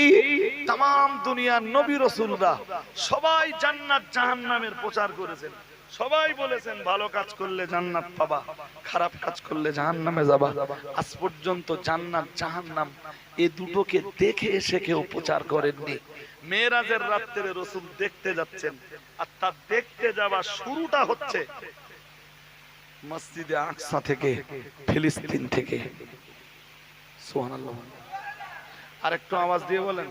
তাম দুনিয়ার নবী রাসূলরা সবাই জান্নাত জাহান্নামের প্রচার করেছেন। সবাই বলেছেন ভালো কাজ করলে জান্নাত পাবা, খারাপ কাজ করলে জাহান্নামে যাবা। আজ পর্যন্ত জান্নাত জাহান্নাম এই দুটোকে দেখে এসে কেউ প্রচার করেননি। মেরাজের রাত্রে রাসূল দেখতে যাচ্ছেন, আর তার দেখতে যাওয়া শুরুটা হচ্ছে মসজিদে আকসা থেকে, ফিলিস্তিন থেকে। সুবহানাল্লাহ। আর একটু আওয়াজ দিয়ে বলেন,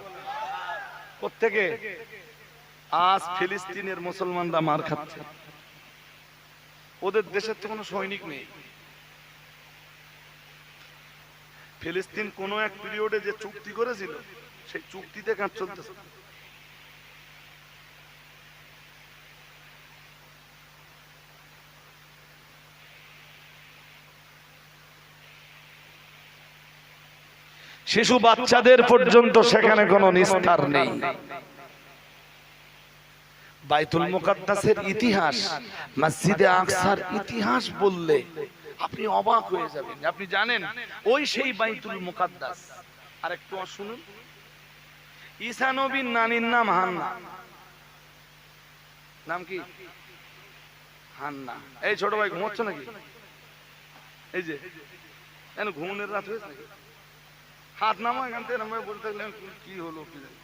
কোত্থেকে? আজ ফিলিস্তিনের মুসলমানরা মার খাচ্ছে। ওদের দেশের তো কোনো সৈনিক নেই। ফিলিস্তিন কোন এক পিরিয়ডে যে চুক্তি করেছিল সেই চুক্তিতে কাজ চলতেছে। শিশু বাচ্চাদের পর্যন্ত সেখানে কোনো নিস্তার নেই। বাইতুল মুকাদ্দাসের ইতিহাস, মসজিদে আকসার ইতিহাস বললে আপনি অবাক হয়ে যাবেন। আপনি জানেন ওই সেই বাইতুল মুকাদ্দাস। আর একটু শুনুন, ঈসা নবীর নানির নাম হান্না। নাম কি? হান্না। এই ছোট ভাই ঘুমোচ্ছ নাকি? এই যে ঘুমনের রাত হয়েছে নাকি? হাত নামো এখান থেকে। এরম ভাবে বলতে থাকলে কি হলো কি জানি,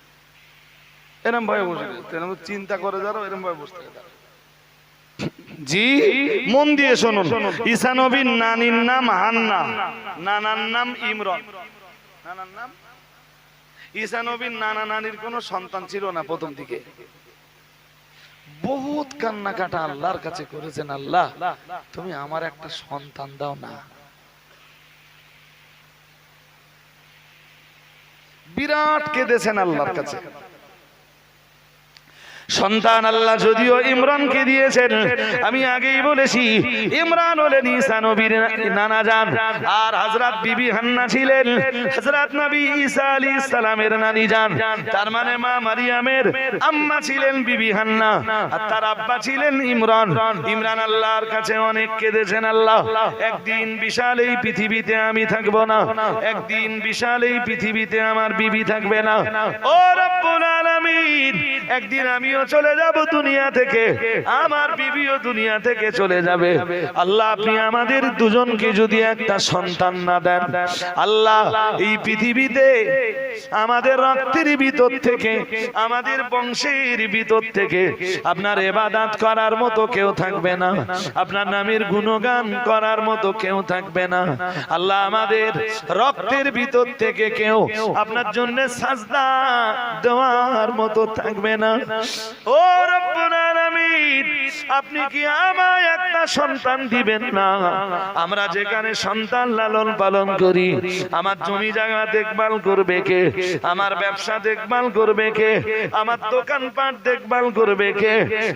এরম ভাবে বসে এরম চিন্তা করে যারা এরম ভাবে বসতে থাকে। জি মন দিয়ে শুনুন, ঈসা নবীর নানির নাম হান্না, নানার নাম ইমরান। নানার নাম ঈসা নবীর নানা নানির কোনো সন্তান ছিল না প্রথম দিকে। বহুত কান্নাকাটা আল্লাহর কাছে করেছেন, আল্লাহ তুমি আমার একটা সন্তান দাও না। বিরাট কেঁদেছেন আল্লাহর কাছে। সন্তান আল্লাহ যদিও ইমরানকে দিয়েছেন, আমি আগেই বলেছি ইমরান হলেন ঈসা নবীর নানা জান, আর হযরত বিবি হান্না ছিলেন হযরত নবী ঈসা আলাইহিস সালামের নানি জান। তার মানে মা মারিয়ামের আম্মা ছিলেন বিবি হান্না, আর তার আব্বা ছিলেন ইমরান। ইমরান আল্লাহর কাছে অনেক কেঁদেছেন, আল্লাহ একদিন বিশাল এই পৃথিবীতে আমি থাকবো না, একদিন বিশাল এই পৃথিবীতে আমার বিবি থাকবে না। ও রব্বুল আলামিন, একদিন আমিও চলে যাব দুনিয়া থেকে, আমার বিবিও দুনিয়া থেকে চলে যাবে। আল্লাহ আপনি আমাদের দুজনকে যদি একটা সন্তান না দেন, আল্লাহ এই পৃথিবীতে আমাদের রক্তের ভিতর থেকে, আমাদের বংশের ভিতর থেকে আপনার ইবাদত করার মতো কেউ থাকবে না, আপনার নামের গুণগান করার মতো কেউ থাকবে না। আল্লাহ আমাদের রক্তের ভিতর থেকে কেউ আপনার জন্য সাজদা দেওয়ার মতো থাকবে না। ও রব্বুল আলামিন, আপনি কি আমায় একটা সন্তান দিবেন না? আমরা যেখানে সন্তান লালন পালন করি, আমার জমি জায়গা দেখভাল করবে কে? আমার ব্যবসা দেখভাল করবে কে? আমার দোকানপাট দেখভাল করবে কে?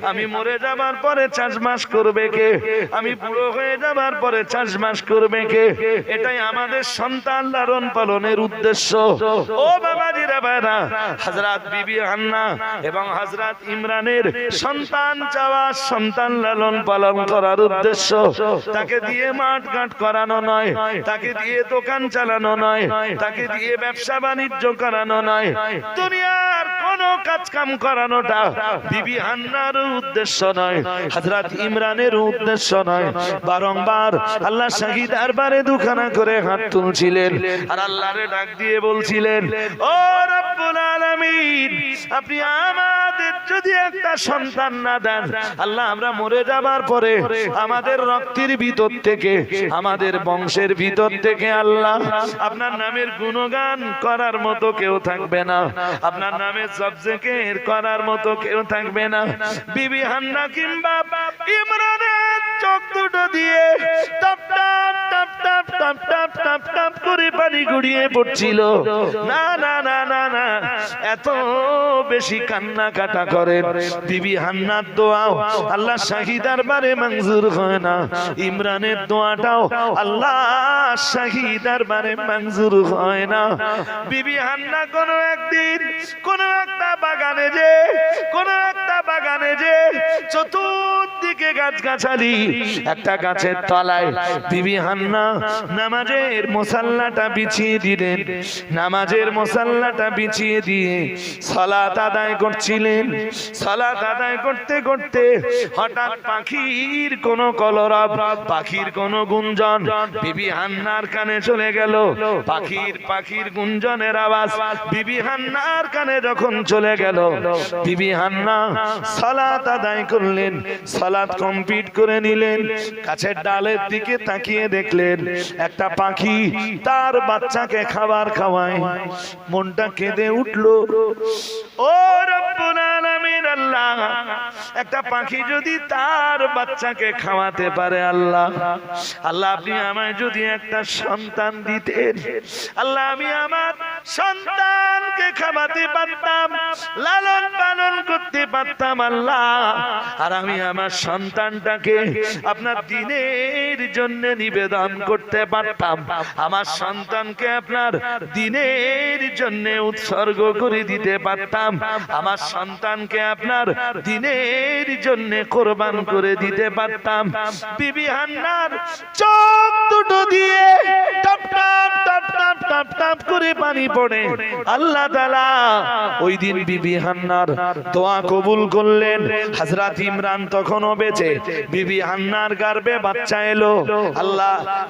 আমি মরে যাবার পরে চাষবাস করবে কে? আমি বুড়ো হয়ে যাবার পরে চাষবাস করবে কে? এটাই আমাদের সন্তান লালন পালনের উদ্দেশ্য। ও বাবাজিরা ভাইরা, হযরত বিবি হান্না এবং হযরত ইমরানের সন্তান চাওয়া, সন্তান লালন পালন করার উদ্দেশ্য তাকে দিয়ে মাঠ ঘাট করানো নয়, তাকে দিয়ে দোকান চালানো নয়, তাকে দিয়ে ব্যবসা বাণিজ্য করানো নয়, দুনিয়ার কোন কাজ কাম করানোটা বিবি হান্নার উদ্দেশ্য নয়, হযরত ইমরানের উদ্দেশ্য নয়। বারংবার আল্লাহ শাহী দরবারে দুখানা করে হাত তুলছিলেন আর আল্লাহরে ডাক দিয়ে বলছিলেন, ও রব্বুল আলামিন, আপনি আমাদের যদি একটা সন্তান না দেন, আল্লাহ আমরা মরে যাবার পরে আমাদের রক্তের ভিতর থেকে, আমাদের বংশের ভিতর থেকে আল্লাহ আপনার নামের গুণগান করার মতো কেউ থাকবে না, আপনার নামের জবজেকের করার মতো কেউ থাকবে না। বিবি হান্না কিংবা ইমরানের চোখ দুটো দিয়ে top top top top top top top top করে পানি গড়িয়ে পড়ছিল। না না না না না, এত বেশি কান্না কাটা করেন, বিবি হান্নার দোয়াও আল্লাহ শাহী দরবারে মঞ্জুর হয় না, ইমরানের দোয়াটাও আল্লাহ শাহী দরবারে মঞ্জুর হয় না। বিবি হান্না কোনো একদিন কোন একটা বাগানে যে চতুর্দিকে গাছগাছালি, একটা গাছের তলায় বিবি হান্না নামাজের মুসাল্লাটা বিছিয়ে দিলেন। নামাজের মুসাল্লাটা বিছিয়ে দিয়ে সালাত আদায় করছিলেন। সালাত আদায় করতে করতে হঠাৎ পাখির কোন কলরব, পাখির কোন গুঞ্জন বিবি হান্নার কানে চলে গেল। পাখির গুঞ্জনের আওয়াজ বিবি হান্নার কানে যখন চলে গেল, বিবি হান্না সালাত আদায় করলেন, সালাত কমপ্লিট করে নিলেন। গাছের ডালের দিকে তাকিয়ে দেখলেন একটা পাখি তার বাচ্চাকে খাবার খাওয়ায়। মনটা কেঁদে উঠলো। ও রব্বুল আলামিন, আল্লাহ একটা পাখি যদি তার বাচ্চাকে খাওয়াতে পারে, আল্লাহ আপনি আমায় যদি একটা সন্তান দিতেন, আল্লাহ আমি আমার সন্তানকে খাওয়াতে পারতাম, লালন পালন করতে পারতাম আল্লাহ, আর আমি আমার সন্তানটাকে আপনার দ্বীনের জন্য নিবেদন করতে পারতাম, আমার সন্তানকে আপনার দ্বীনের জন্য উৎসর্গ করে দিতে পারতাম, আমার সন্তানকে আপনার দ্বীনের জন্য কোরবান করে দিতে পারতাম। বিবি হান্নার চোখ দুটো দিয়ে top top top top top top করে পানি পড়ে। আল্লাহ তাআলা ওই দিন বিবি হান্নার দোয়া কবুল করলেন। হযরত ইমরান তখনও বেঁচে, বিবি হান্নার গর্ভে বাচ্চা এলো।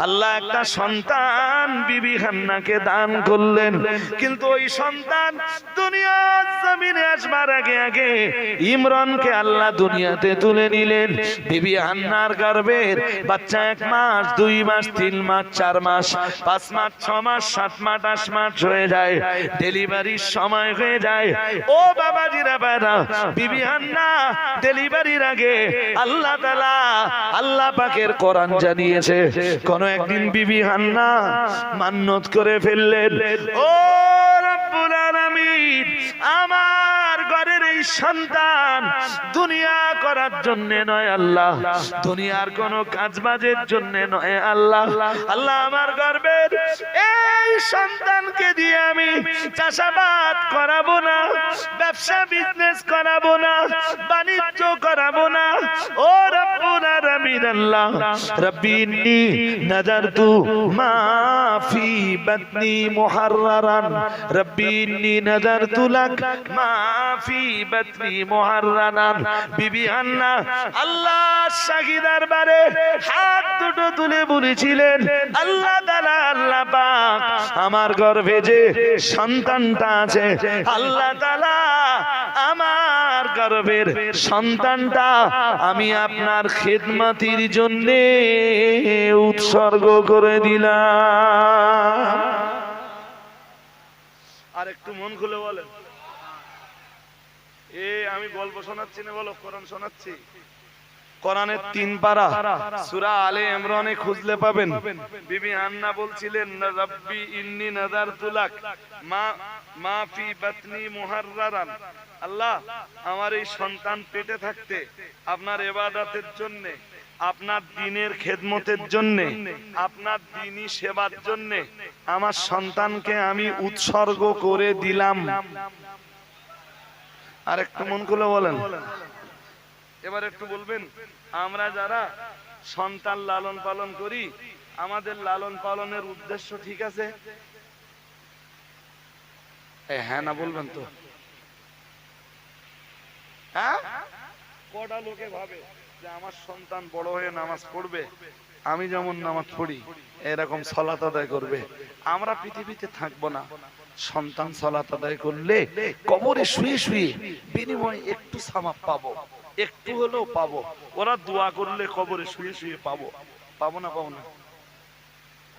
আল্লাহ একটা সন্তান বিবি হান্নাকে দান করলেন, কিন্তু ওই সন্তান দুনিয়ার জমিনে আসবার আগে আগে ইমরানকে আল্লাহ দুনিয়াতে তুলে নিলেন। বিবি হান্নার গর্ভের বাচ্চা 1 মাস, 2 মাস, 3 মাস, 4 মাস, 5 মাস, 6 মাস, 7 মাস, 8 মাস হয়ে যায়, ডেলিভারির সময় হয়ে যায়। ও বাবাজিরা ভাইরা, বিবি হান্না ডেলিভারির আগে আল্লাহ তাআলা, আল্লাহ পাকের কোরআন জানিয়েছে, কোন একদিন বিবি হান্না মান্নত করে ফেললেন, ও রব্বুল আলামিন, আমার ঘরের এই সন্তান দুনিয়া করার জন্য নয় আল্লাহ, দুনিয়ার কোন কাজবাজের জন্য নয় আল্লাহ, আমার গর্বের এই সন্তানকে দিয়ে আমি চাষাবাদ করাবো না, ব্যবসা বিজনেস করাবো না, বাণিজ্য করাবো না। ও রব্বুল আলামিন, নবীর আল্লাহ রব্বি ইন্নী নাযারতু মা ফি বাতনি মুহাররারান রব্বি ইন্নী নাযারতু লাক মা ফি বাতনি মুহাররারান বিবি হান্না আল্লাহ শাহী দরবারে হাত দুটো তুলে বলেছিলেন আল্লাহ তাআলা আল্লাহ পাক আমার গর্ভে যে সন্তানটা আছে আল্লাহ তাআলা আমার গর্ভের সন্তানটা আমি আপনার খিদমতির জন্য উৎসর্গ করে দিলাম। আর একটু মন খুলে বলেন, আমি গল্প শোনাচ্ছি না, বলো কোরআন শোনাচ্ছি। কোরআনের 3 পারা সূরা আলে ইমরানে খুঁজলে পাবেন। বিবি হান্না বলছিলেন রব্বি ইন্নী নাযারতু লাক মা ফি বাতনি মুহাররারান, আল্লাহ আমার এই সন্তান পেটে থাকতে আপনার ইবাদতের জন্য, আপনার দ্বীনের খেদমতের জন্য, আপনার দ্বীনি সেবার জন্য আমার সন্তানকে আমি উৎসর্গ করে দিলাম। আর একটু মন খুলে বলেন। এবার একটু বলবেন, আমরা যারা সন্তান লালন পালন করি আমাদের লালন পালনের উদ্দেশ্য ঠিক আছে? হ্যাঁ না বলবেন তো? হ্যাঁ, কটা লোকে ভাবে যে আমার সন্তান বড় হয়ে নামাজ পড়বে, আমি যেমন নামাজ পড়ি এরকম সালাত আদায় করবে, আমরা পৃথিবীতে থাকবো না, সন্তান সালাত আদায় করলে কবরে শুয়ে শুয়ে বিনিময়ে একটু সামাপ পাবো, একটু হলেও পাবো। ওরা দোয়া করলে কবরে শুয়ে শুয়ে পাবো, পাবো না পাবো না?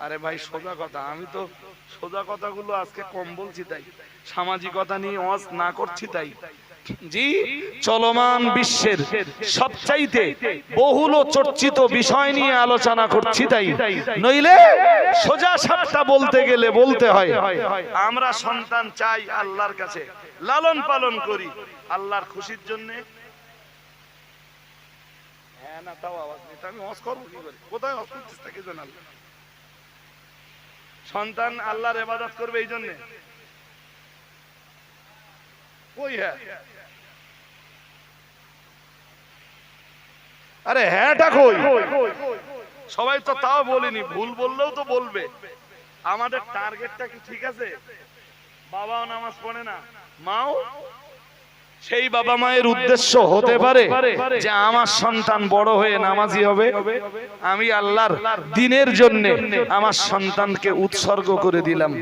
আরে ভাই সোজা কথা, আমি তো সোজা কথাগুলো আজকে কম বলছি, তাই সামাজিকতা নিয়ে ওয়াজ না করছি, তাই জি চলমান বিশ্বের সবচাইতে বহুল চর্চিত বিষয় নিয়ে আলোচনা করছি, তাই নইলে সোজা সাপটা বলতে গেলে বলতে হয় আমরা সন্তান চাই আল্লাহর কাছে, লালন পালন করি আল্লাহর খুশির জন্য। হ্যাঁ না তাও আওয়াজ নেই, আমি ওয়াজ করব কি করে? কোথায় ওয়াজ করছিস তাকে জানাল? সন্তান আল্লাহর ইবাদত করবে এই জন্য কই? হ্যাঁ, আরে হ্যাঁটা কই? সবাই তো তাও বলিনি, ভুল বললেও তো বলবে। আমাদের টার্গেটটা কি ঠিক আছে? বাবাও নামাজ পড়ে না, মাও, সেই বাবা মায়ের উদ্দেশ্য হতে পারে যে আমার সন্তান বড় হয়ে নামাজি হবে, আমি আল্লাহর দ্বীনের জন্য আমার সন্তানকে উৎসর্গ করে দিলাম।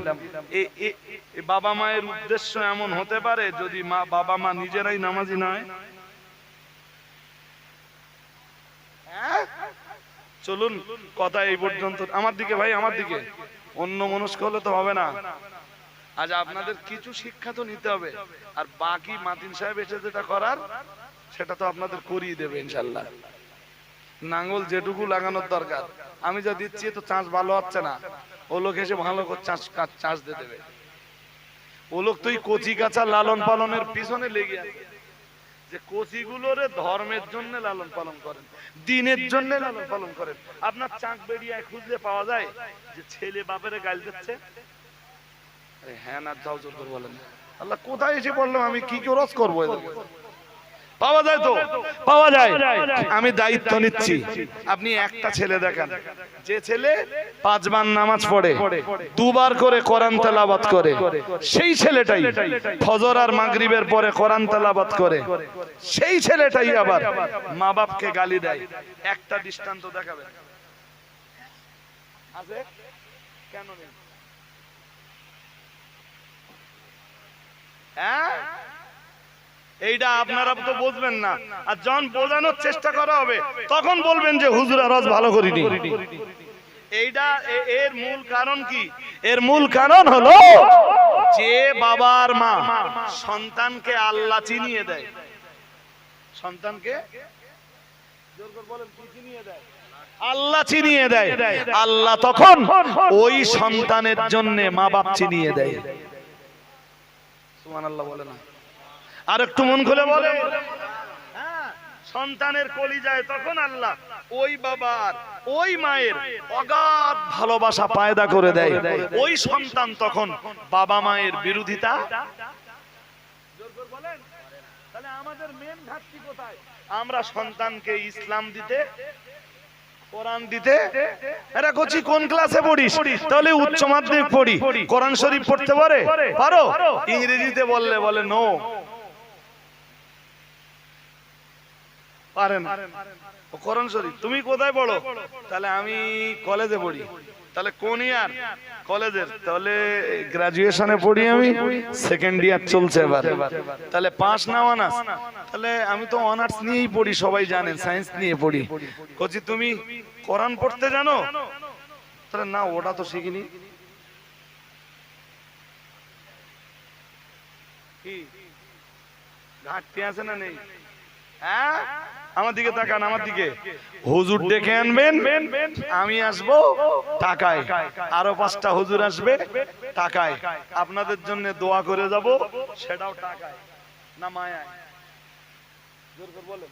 বাবা মায়ের উদ্দেশ্য এমন হতে পারে যদি বাবা মা নিজেরাই নামাজি নয়। চলুন কথা এই পর্যন্ত। আমার দিকে ভাই, আমার দিকে, অন্য মনস্ক হলে তো হবে না। আজ আপনাদের কিছু শিক্ষা তো নিতে হবে, আর বাকি মাতিন সাহেব এসে যেটা করার সেটা তো আপনাদের করিয়ে দেবে ইনশাল্লাহ। নাঙ্গল যেটুকু লাগানোর দরকার আমি যা দিচ্ছি তো চাষ ভালো হচ্ছে না, ও লোক এসে ভালো করে চাষ দিয়ে দেবে। ও লোক তো কচি কাঁচা লালন পালনের পিছনে লেগে আছে, যে কচিগুলোরে ধর্মের জন্য লালন পালন করেন, দ্বীনের জন্য লালন পালন করেন। আপনার চাক বেরিয়ে খুঁজলে পাওয়া যায় যে ছেলে বাপের গাল দিচ্ছে। হ্যাঁ না যাও জোর করে বলেন, আল্লাহ কোথায় এসে বললাম আমি কি রস করবো? পাওয়া যায় তো, পাওয়া যায়। আমি দায়িত্ব নিচ্ছি, আপনি একটা ছেলে দেখেন যে ছেলে 5 বার নামাজ পড়ে, 2 বার করে কোরআন তেলাওয়াত করে, সেই ছেলেটাই ফজর আর মাগরিবের পরে কোরআন তেলাওয়াত করে, সেই ছেলেটাই আবার মা বাপকে গালি দেয়। একটা দৃষ্টান্ত দেখাবেন? আছে? কেন নেই? হ্যাঁ, এইটা আপনারা তো বুঝবেন না, আর যখন বোঝানোর চেষ্টা করা হবে তখন বলবেন যে হুজুর আওয়াজ ভালো করিনি। এইটা এর মূল কারণ কি? এর মূল কারণ হলো যে বাবার মা সন্তানকে আল্লাহ চিনিয়ে দেয়, সন্তানকে জোর করে বলেন কি চিনিয়ে দেয়? আল্লাহ চিনিয়ে দেয়। আল্লাহ তখন ওই সন্তানের জন্য মা বাপ চিনিয়ে দেয়। সুবহানাল্লাহ বলে না? আর একটু মন খুলে বলে। সন্তানের কলিজায় তখন আল্লাহ ওই বাবার ওই মায়ের অগাধ ভালোবাসা পয়দা করে দেয়। ওই সন্তান তখন বাবা মায়ের বিরোধিতা। তাহলে আমাদের মেন ঘাটতি কোথায়? আমরা সন্তানকে ইসলাম দিতে কোরআন দিতে এরা কচি কোন ক্লাসে পড়িস? তাহলে উচ্চ মাধ্যমিক পড়ি, কোরআন শরীফ পড়তে পারো? ইংরেজিতে বলে নো, পারে না। কোরআন শরীফ তুমি কোথায় পড়ো? তাহলে আমি কলেজে পড়ি। তাহলে কোন ইয়ার কলেজের? তাহলে গ্রাজুয়েশনে পড়ি, আমি সেকেন্ড ইয়ার চলছে এবার। তাহলে পাস না অনার্স? তাহলে আমি তো অনার্স নিয়েই পড়ি, সবাই জানেন সায়েন্স নিয়ে পড়ি। কচি তুমি কোরআন পড়তে জানো? তাহলে না, ওটা তো শিখিনি। কি ঘাটতি আছে না নেই? হ্যাঁ, আমার দিকে তাকান, আমার দিকে। হুজুর ডেকে আনবেন, আমি আসবো টাকায়, আরো 5টা হুজুর আসবে টাকায়, আপনাদের জন্য দোয়া করে যাব, সেটাও টাকায় না মায়ায়? জোর করে বলেন,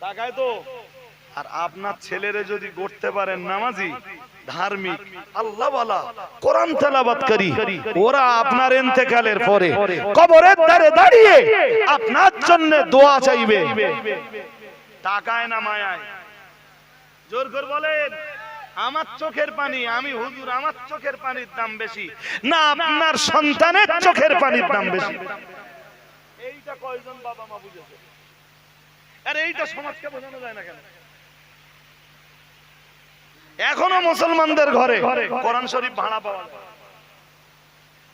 টাকায় তো। আর আপনার ছেলেরে যদি গড়তে পারেন নামাজি, ধার্মিক, আল্লাহওয়ালা, কোরআন তেলাওয়াতকারী, ওরা আপনার ইন্তেকালের পরে কবরের ধারে দাঁড়িয়ে আপনার জন্য দোয়া চাইবে, টাকায় না মায়ায়? জোর করে বলেন। আমার চোখের পানি, আমি হুজুর, আমার চোখের পানির দাম বেশি না আপনার সন্তানের চোখের পানির দাম বেশি? এইটা কয়জন বাবা মা বুঝেছে? আরে এইটা সমাজকে বোঝানো যায় না কেন? এখনো মুসলমানদের ঘরে কোরআন শরীফ ভাড়া পাওয়া যায়।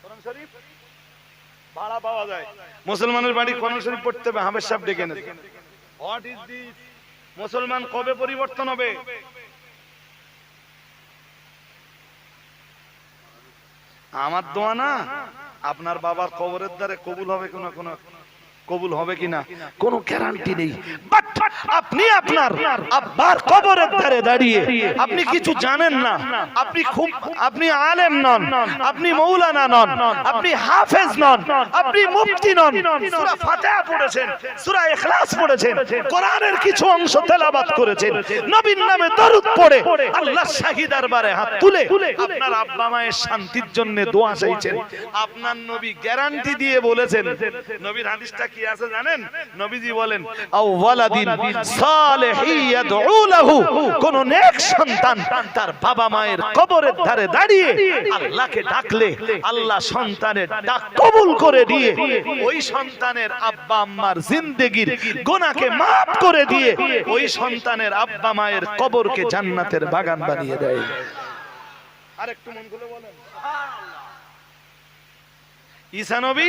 কোরআন শরীফ ভাড়া পাওয়া যায়। মুসলমানের বাড়ি কোরআন শরীফ পড়তে হবে, হাফেজ সাহেব ডেকে নেয়। What is this? মুসলমান কবে পরিবর্তন হবে? আমার দোয়া না, আপনার বাবার কবরের দ্বারে কবুল হবে কোন কবুল হবে কিনা কোনো গ্যারান্টি নেই। বাট আপনি আপনার আব্বার কবরের ধারে দাঁড়িয়ে আপনি কিছু জানেন না, আপনি আলেম নন, আপনি মৌলানা নন, আপনি হাফেজ নন, আপনি মুফতি নন, সূরা ফাতিহা পড়েছেন, সূরা ইখলাস পড়েছেন, কোরআনের কিছু অংশ তেলাওয়াত করেছেন, নবীর নামে দরুদ পড়ে আল্লাহর শাহী দরবারে হাত তুলে আপনার আব্বা মায়ের শান্তির জন্য দোয়া চাইছেন। আপনার নবী গ্যারান্টি দিয়ে বলেছেন, নবীর হাদিসটা কি আছে জানেন? নবীজি বলেন, আওয়ালাদিন সালিহি ইয়াদউ লাহু, কোন নেক সন্তান তার বাবা মায়ের কবরের ধারে দাঁড়িয়ে আল্লাহকে ডাকলে আল্লাহ সন্তানের ডাক কবুল করে দিয়ে ওই সন্তানের আব্বা আম্মার জিন্দেগীর গুনাহকে maaf করে দিয়ে ওই সন্তানের আব্বা মায়ের কবরকে জান্নাতের বাগান বানিয়ে দেয়। আরেকটু মন খুলে বলেন ঈসা নবী,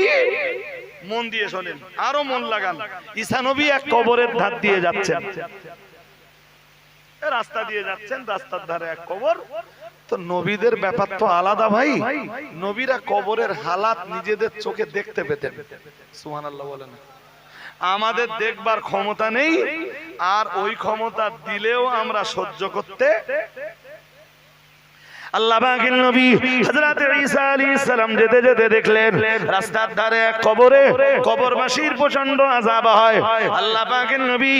মন দিয়ে শোনেন, আরো মন লাগান। ঈসা নবী এক কবরের ধার দিয়ে যাচ্ছেন, রাস্তা দিয়ে যাচ্ছেন, রাস্তার ধারে এক কবর। তো নবীদের ব্যাপার তো আলাদা ভাই, নবীরা কবরের হালাত নিজেদের চোখে দেখতে পেতেন। সুবহানাল্লাহ বলেন। আমাদের দেখবার ক্ষমতা নেই, আর ওই ক্ষমতা দিলেও আমরা সহ্য করতে। আল্লাহ পাকের নবী হযরত ঈসা আলাইহিস সালাম যেতে যেতে দেখলেন রাস্তার ধারে এক কবরে কবরবাসীর প্রচন্ড আযাব হয়। আল্লাহ পাকের নবী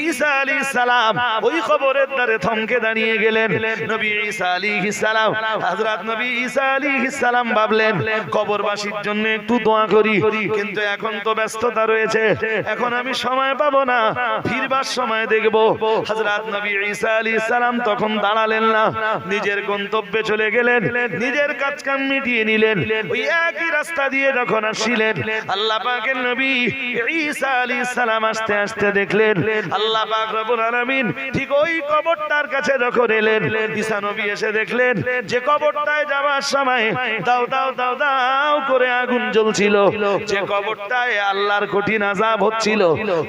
ঈসা আলাইহিস সালাম ওই কবরের ধারে থমকে দাঁড়িয়ে গেলেন। নবী ঈসা আলাইহিস সালাম, হযরত নবী ঈসা আলাইহিস সালাম ভাবলেন কবরবাসীর জন্য একটু দোয়া করি, কিন্তু এখন তো ব্যস্ততা রয়েছে, এখন আমি সময় পাবো না, ফিরবার সময় দেখব। হযরত নবী ঈসা আলাইহিস সালাম তখন দাঁড়ালেন না, নিজের গন্তব্যে চলে গেলেন, নিজের কাজ কাম মিটিয়ে নিলেন। ওই একই রাস্তা দিয়ে যখন আসছিলেন আল্লাহ পাকের নবী ঈসা আলাইহিস সালাম আস্তে আস্তে দেখলেন আল্লাহ পাক রব্বুল আলামিন ঠিক ওই কবরটার কাছে যখন এলেন, ঈসা নবী এসে দেখলেন যে কবরটায় যাওয়ার সময় দাও দাও দাও দাও করে আগুন জ্বলছিল, যে কবরটায় আল্লাহর কঠিন আযাব হচ্ছিল,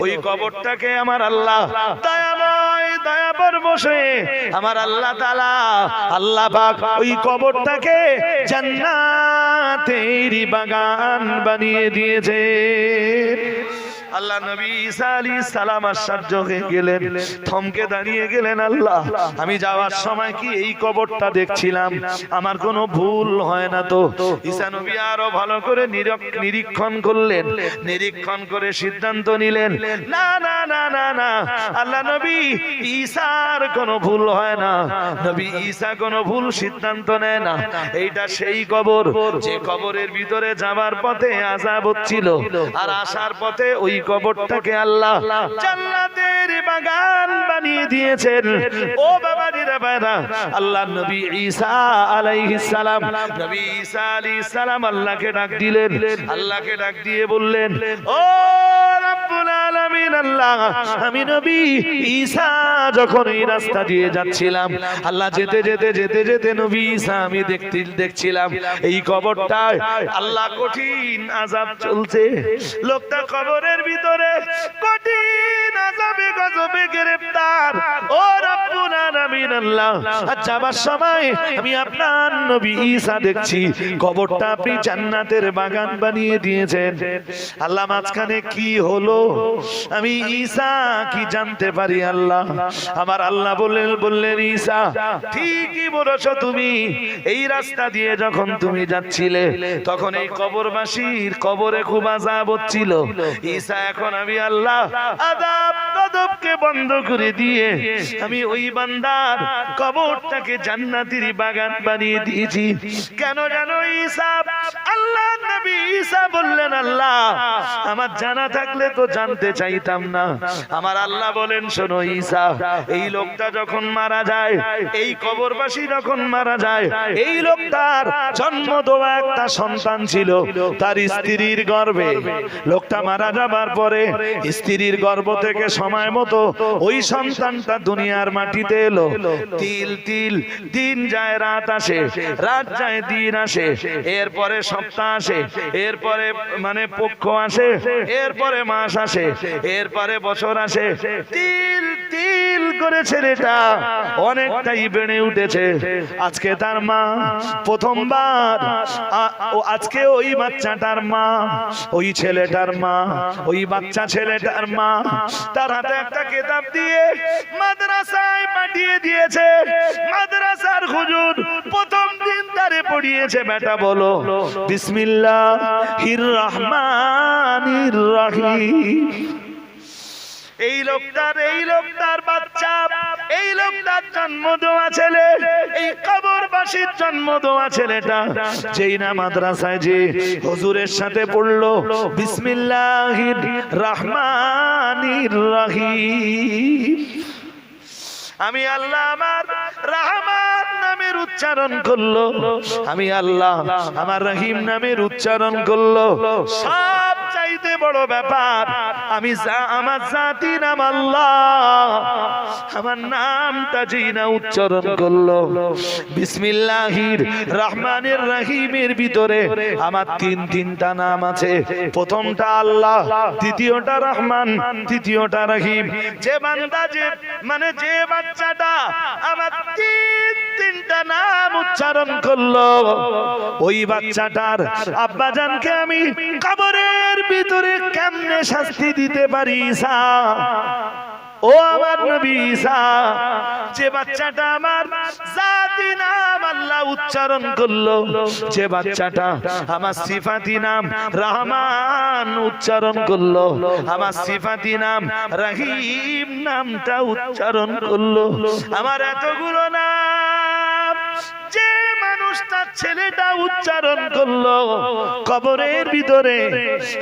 ওই কবরটাকে আমার আল্লাহ দয়াময় দয়াবর বসে আমার আল্লাহ তাআলা আল্লাহ পাক ওই কবরটাকে জান্নাতের বাগান বানিয়ে দিয়েছে। আল্লাহ নবী ঈসা আলাইহিস সালাম আশ্চর্য হয়ে গেলেন, থমকে দাঁড়িয়ে গেলেন, আল্লাহ আমি যাওয়ার সময় কি এই কবরটা দেখছিলাম, আমার কোনো ভুল হয় না তো? ঈসা নবী আরো ভালো করে নিরীক্ষণ করলেন, নিরীক্ষণ করে সিদ্ধান্ত নিলেন না না না না না, আল্লাহ নবী ঈসার কোনো ভুল হয় না, নবী ঈসা কোনো ভুল সিদ্ধান্ত নেয় না। এইটা সেই কবর যে কবরের ভিতরে যাওয়ার পথে আযাব হচ্ছিল, আর আসার পথে ওই কবরটাকে আল্লাহ জান্নাতের বাগান বানিয়ে দিয়েছেন। ও বাবাজিরা ভাইরা, আল্লাহ নবী ঈসা আলাইহিস সালাম, নবী ঈসা আলাইহিস সালাম আল্লাহকে ডাক দিলেন। আল্লাহকে ডাক দিয়ে বললেন, ও রব্বুল আলামিন আল্লাহ, আমি নবী ঈসা যখন এই রাস্তা দিয়ে যাচ্ছিলাম, আল্লাহ যেতে যেতে যেতে যেতে নবী ঈসা আমি দেখছিলাম এই কবরটায় আল্লাহ কঠিন আযাব চলছে। লোকটা কবরের ভিতরে কঠিন আযাবে গজবে গ্রেফতার। ও রব্বুল আলামিন আল্লাহ, যাবার সময় আমি আপনার নবী ঈসা দেখছি কবরটা আপনি জান্নাতের বাগান বানিয়ে দিয়েছেন। আল্লাহ মাঝখানে কি হলো আমি ঈসা কি জানতে পারি? আল্লাহ আমার আল্লাহ বললেন ঈসা ঠিকই বলেছো তুমি, এই রাস্তা দিয়ে যখন তুমি যাচ্ছিলে তখন এই কবরবাসীর কবরে খুব আযাব হচ্ছিল। ঈসা এখন আমি আল্লাহ আযাব গজবকে বন্ধ করে দিয়ে আমি ওই বান্দার কবরটাকে জান্নাতের বাগান বানিয়ে দিয়েছি। কেন জানো ঈসা? আল্লাহ নবী ঈসা বললেন, আল্লাহ আমার জানা থাকলে তো জানতে চাইতাম না। আমার আল্লাহ বলেন, শোনো ঈসা, এই লোকটা যখন মারা যায়, এই কবরবাসী যখন মারা যায়, এই লোকটার জন্ম দেওয়া একটা সন্তান ছিল তার স্ত্রীর গর্ভে। লোকটা মারা যাবার পরে স্ত্রীর গর্ভ থেকে সময় মতো ওই সন্তানটা দুনিয়ার মাটিতে এলো। তিল তিল দিন যায় রাত আসে, রাত যায় দিন আসে, এরপরে সপ্তাহ আসে, এরপরে মানে পক্ষ আসে, এরপরে মাস আসে, এরপরে বছর আসে। তিল তিল করে ছেলেটা অনেকটাই বেড়ে উঠেছে। আজকে তার মা প্রথমবার, আজকে ওই বাচ্চাটার মা, ওই ছেলেটার মা, ওই বাচ্চা ছেলেটার মা তার হাতে একটা কিতাব দিয়ে মাদ্রাসায় পাঠিয়ে দিয়েছে। মাদ্রাসার হুজুর প্রথম দিন তারে পড়িয়েছে, বেটা বলো বিসমিল্লাহির রহমানির রহিম। এই লোকটার বাচ্চা, এই লোকটার জন্ম দেওয়া ছেলে, এই কবরবাসীর জন্ম দেওয়া ছেলেটা যেই না মাদ্রাসায় যে হুজুরের সাথে পড়লো বিসমিল্লাহির রহমানির রহিম, আমি আল্লাহ আমার রহমান নামের উচ্চারণ করলো, আমি আল্লাহ আমার রহিম নামের উচ্চারণ করলো। সব চাইতে বড় ব্যাপার, আমি আমার জাতি নাম আল্লাহ, আমার নামটা যেই না উচ্চারণ করলো বিসমিল্লাহির রহমানির রহিমের ভিতরে আমার তিনটা নাম আছে। প্রথমটা আল্লাহ, দ্বিতীয়টা রহমান, তৃতীয়টা রহিম। যে বান্দা যে বাচ্চাটা আমার তিনটা নাম উচ্চারণ করলো, ওই বাচ্চাটার আব্বাজানকে আমি কবরের ভিতরে কেমনে শাস্তি দিতে পারি ঈসা? ও আমার নবী ঈসা, যে বাচ্চাটা আমার জাতি নাম আল্লাহ উচ্চারণ করলো, যে বাচ্চাটা আমার সিফাতি নাম রহমান উচ্চারণ করলো, আমার সিফাতি নাম রহিম নামটা উচ্চারণ করলো, আমার এতগুলো নাম যে মানুষটার ছেলেটা উচ্চারণ করলো কবরের ভিতরে,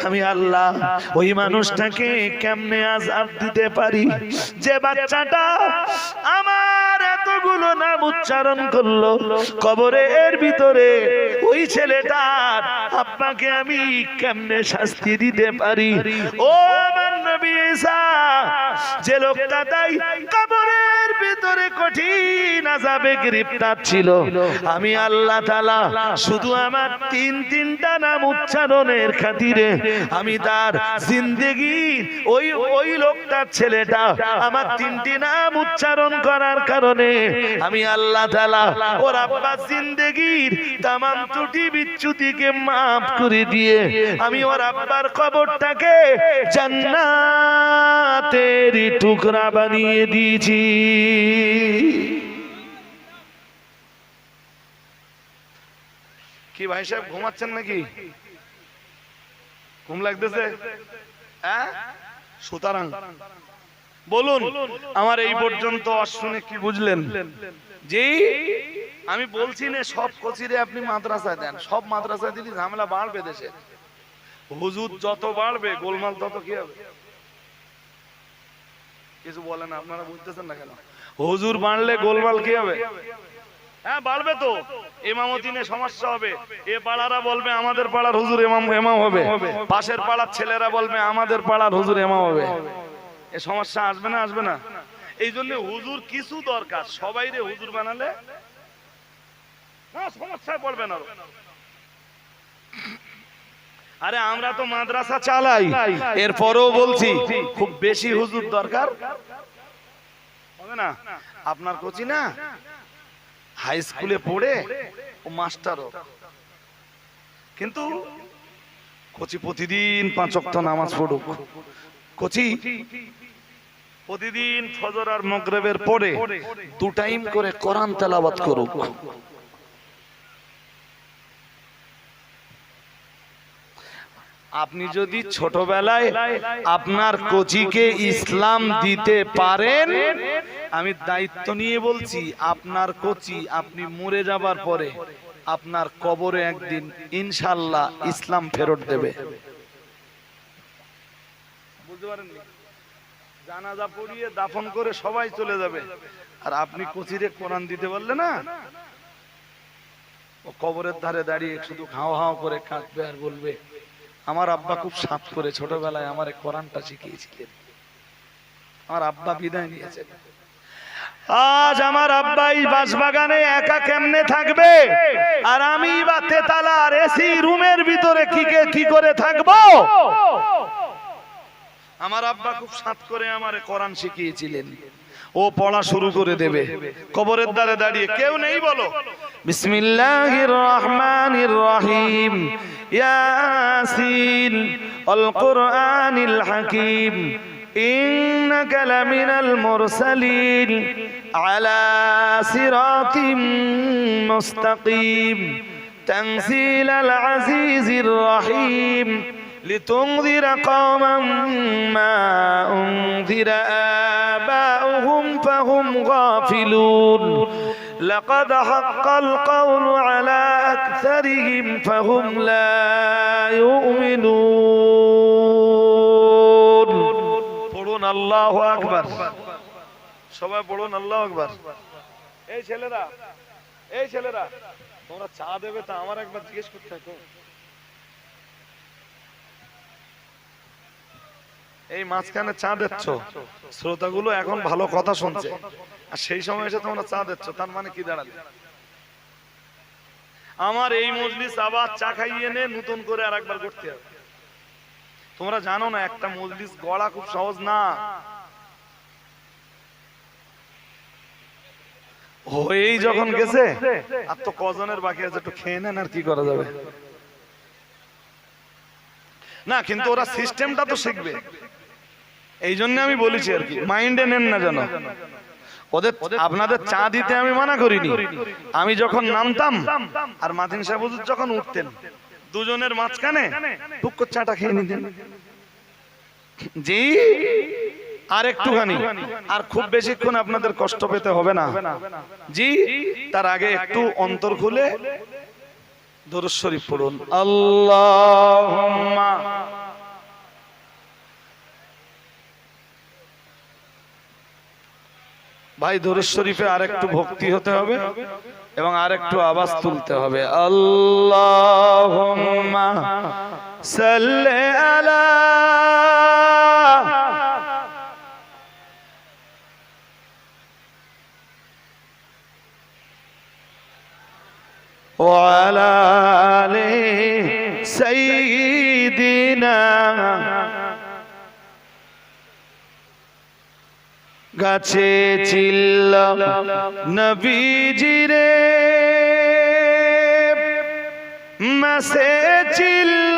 আমি আল্লাহ ওই মানুষটাকে কেমনে আযাব দিতে পারি? যে বাচ্চাটা আমার এতগুলো নাম উচ্চারণ করলো কবরের ভিতরে, ওই ছেলেটার আব্বাকে আমি কেমনে শাস্তি দিতে পারি? ও আমার নবী ঈসা, যে লোকটা তাই কবরের ভিতরে কঠিন আযাবে গ্রেফতার ছিল, আমি আল্লাহ তাআলা শুধু আমার তিনটা নাম উচ্চারণের খাতিরে আমি তার জিন্দেগি, ওই লোকটার ছেলেটা আমার তিনটি নাম উচ্চারণ করার কারণে আমি আল্লাহ তাআলা ওর আব্বার জিন্দেগির তামাম ত্রুটি বিচ্যুতিকে মাফ করে দিয়ে আমি ওর আব্বার কবরটাকে জান্নাতের টুকরা বানিয়ে দিয়েছি। কি ভাই সাহেব ঘুমাচ্ছেন নাকি? ঘুম লাগতেছে? সুতরাং বলুন আমার এই পর্যন্ত শুনে কি বুঝলেন? যে আমি বলছি না সব কচিরে আপনি মাদ্রাসায় দেন, সব মাদ্রাসায় দিলে ঝামেলা বাড়বে দেশে। হুজুর যত বাড়বে গোলমাল তত কি হবে? কিছু বলেন আপনারা, বুঝতেছেন না কেন? হুজুর বাড়লে গোলমাল কি হবে? হ্যাঁ বাড়বে তো, ইমামতি নিয়ে সমস্যা হবে। এ পাড়ারা বলবে আমাদের পাড়ার হুজুর ইমাম হবে, পাশের পাড়ার ছেলেরা বলবে আমাদের পাড়ার হুজুর ইমাম হবে। এ সমস্যা আসবে না? আসবে না? এই জন্য হুজুর কিছু দরকার, সবাই রে হুজুর বানালে না সমস্যায় পড়বে না। আরে আমরা তো মাদ্রাসা চালাই, এরপরেও বলছি খুব বেশি হুজুর দরকার হবে না। আপনার কোচি না হাই স্কুলে পড়ে ও মাস্টারও, কিন্তু কোচি প্রতিদিন 5 ওয়াক্ত নামাজ পড়ুক, কোচি প্রতিদিন ফজর আর মাগরিবের পরে 2 টাইম করে কোরআন তেলাওয়াত করুক। আপনি যদি ছোটবেলায় আপনার কোচিকে ইসলাম দিতে পারেন, আমি দায়িত্ব নিয়ে বলছি, আপনার কোচি আপনি মরে যাবার পরে আপনার কবরে একদিন ইনশাআল্লাহ ইসলাম ফেরত দেবে। বুঝতে পারেন? জানাজা পড়িয়ে দাফন করে সবাই চলে যাবে, আর আপনি কোচিরে কোরআন দিতে পারলে না, ও কবরের ধারে দাঁড়িয়ে শুধু হাও হাও করে কাঁদবে আর বলবে আমার আব্বা খুব সাত করে ছোটবেলায় আমারে কোরআনটা শিখিয়েছিলেন, আমার আব্বা বিদায় নিয়েছেন। আজ আমার আব্বা এই বাঁশবাগানে একা কেমনে থাকবে, আর আমি বা তেতালার এসি রুমের ভিতরে কি করে থাকবো? আমার আব্বা খুব সাত করে আমারে কোরআন শিখিয়েছিলেন। ও পড়া শুরু করে দেবে কবরের দ্বারে দাঁড়িয়ে, কেউ নেই বলো বিসমিল্লাহির রহমানির রহিম, ইয়াসিন আল কুরআনিল হাকিম, ইন্নাকা লামিনাল মুরসালিন আলা সিরাতিম মুস্তাকিম, তানজিলাল আজিজির রহিম, لتنذر قوما ما أنذر آباؤهم فهم غافلون لقد حق القول على أكثرهم فهم لا يؤمنون পড়ুন আল্লাহু আকবার, সবাই পড়ুন আল্লাহু আকবার। এই ছেলেরা তোমরা চা দেবে তা আমার একবার জিজ্ঞেস করতে থাকো। এই মাঝখানে চা দিচ্ছ, শ্রোতাগুলো এখন ভালো কথা শুনছে, আর সেই সময় এসে তোমরা চা দিচ্ছ, তার মানে কি দাঁড়ালে? আমার এই মজলিস আবার চা খাইয়ে নে নতুন করে আর একবার করতে হবে। তোমরা জানো না একটা মজলিস গড়া খুব সহজ না, হয়েই যখন গেছে আর তো কজনের বাকি আছে, একটু খেয়ে নেন আর কি করা যাবে না, কিন্তু ওরা সিস্টেমটা তো শিখবে, এই জন্য আমি বলেছি আর কি, মাইন্ডে নেন না যেন। ওদের আপনাদের চা দিতে আমি মানা করিনি, আমি যখন নামতাম আর মাতিন সাহেব হুজুর যখন উঠতেন, দুজনের মাঝখানে টুক করে চাটা খেয়ে নিতেন, জি আর একটুখানি, আর খুব বেশিক্ষণ আপনাদের কষ্ট পেতে হবে না জি। তার আগে একটু অন্তর খুলে দরুদ শরীফ পড়ুন, আল্লাহুম্মা। ভাই দরুদ শরীফে আরেকটু ভক্তি হতে হবে এবং আরেকটু আওয়াজ তুলতে হবে, আল্লাহুম্মা সাল্লি আলা ওয়া আলা আলি সাইয়্যিদিনা। গাছে ছিল নবীজি রে, মাসে ছিল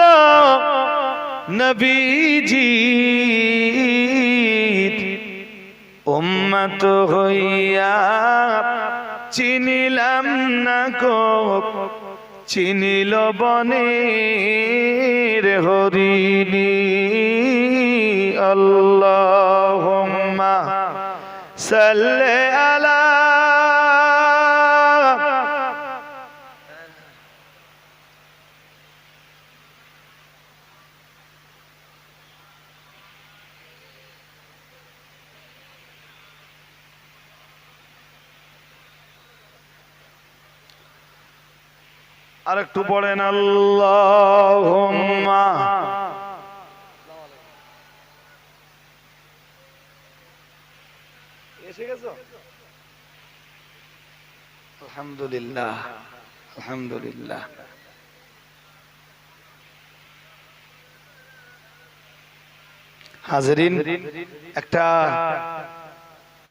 নবীজি, উম্মত হইয়া চিনিলাম না কো, চিনিল বনের হরিণী। আল্লাহুম্মা সাল্লি আলা আর একটু পড়েন আল্লাহুম্মা। এসে গেছো? আলহামদুলিল্লাহ, আলহামদুলিল্লাহ। হাজরিন, একটা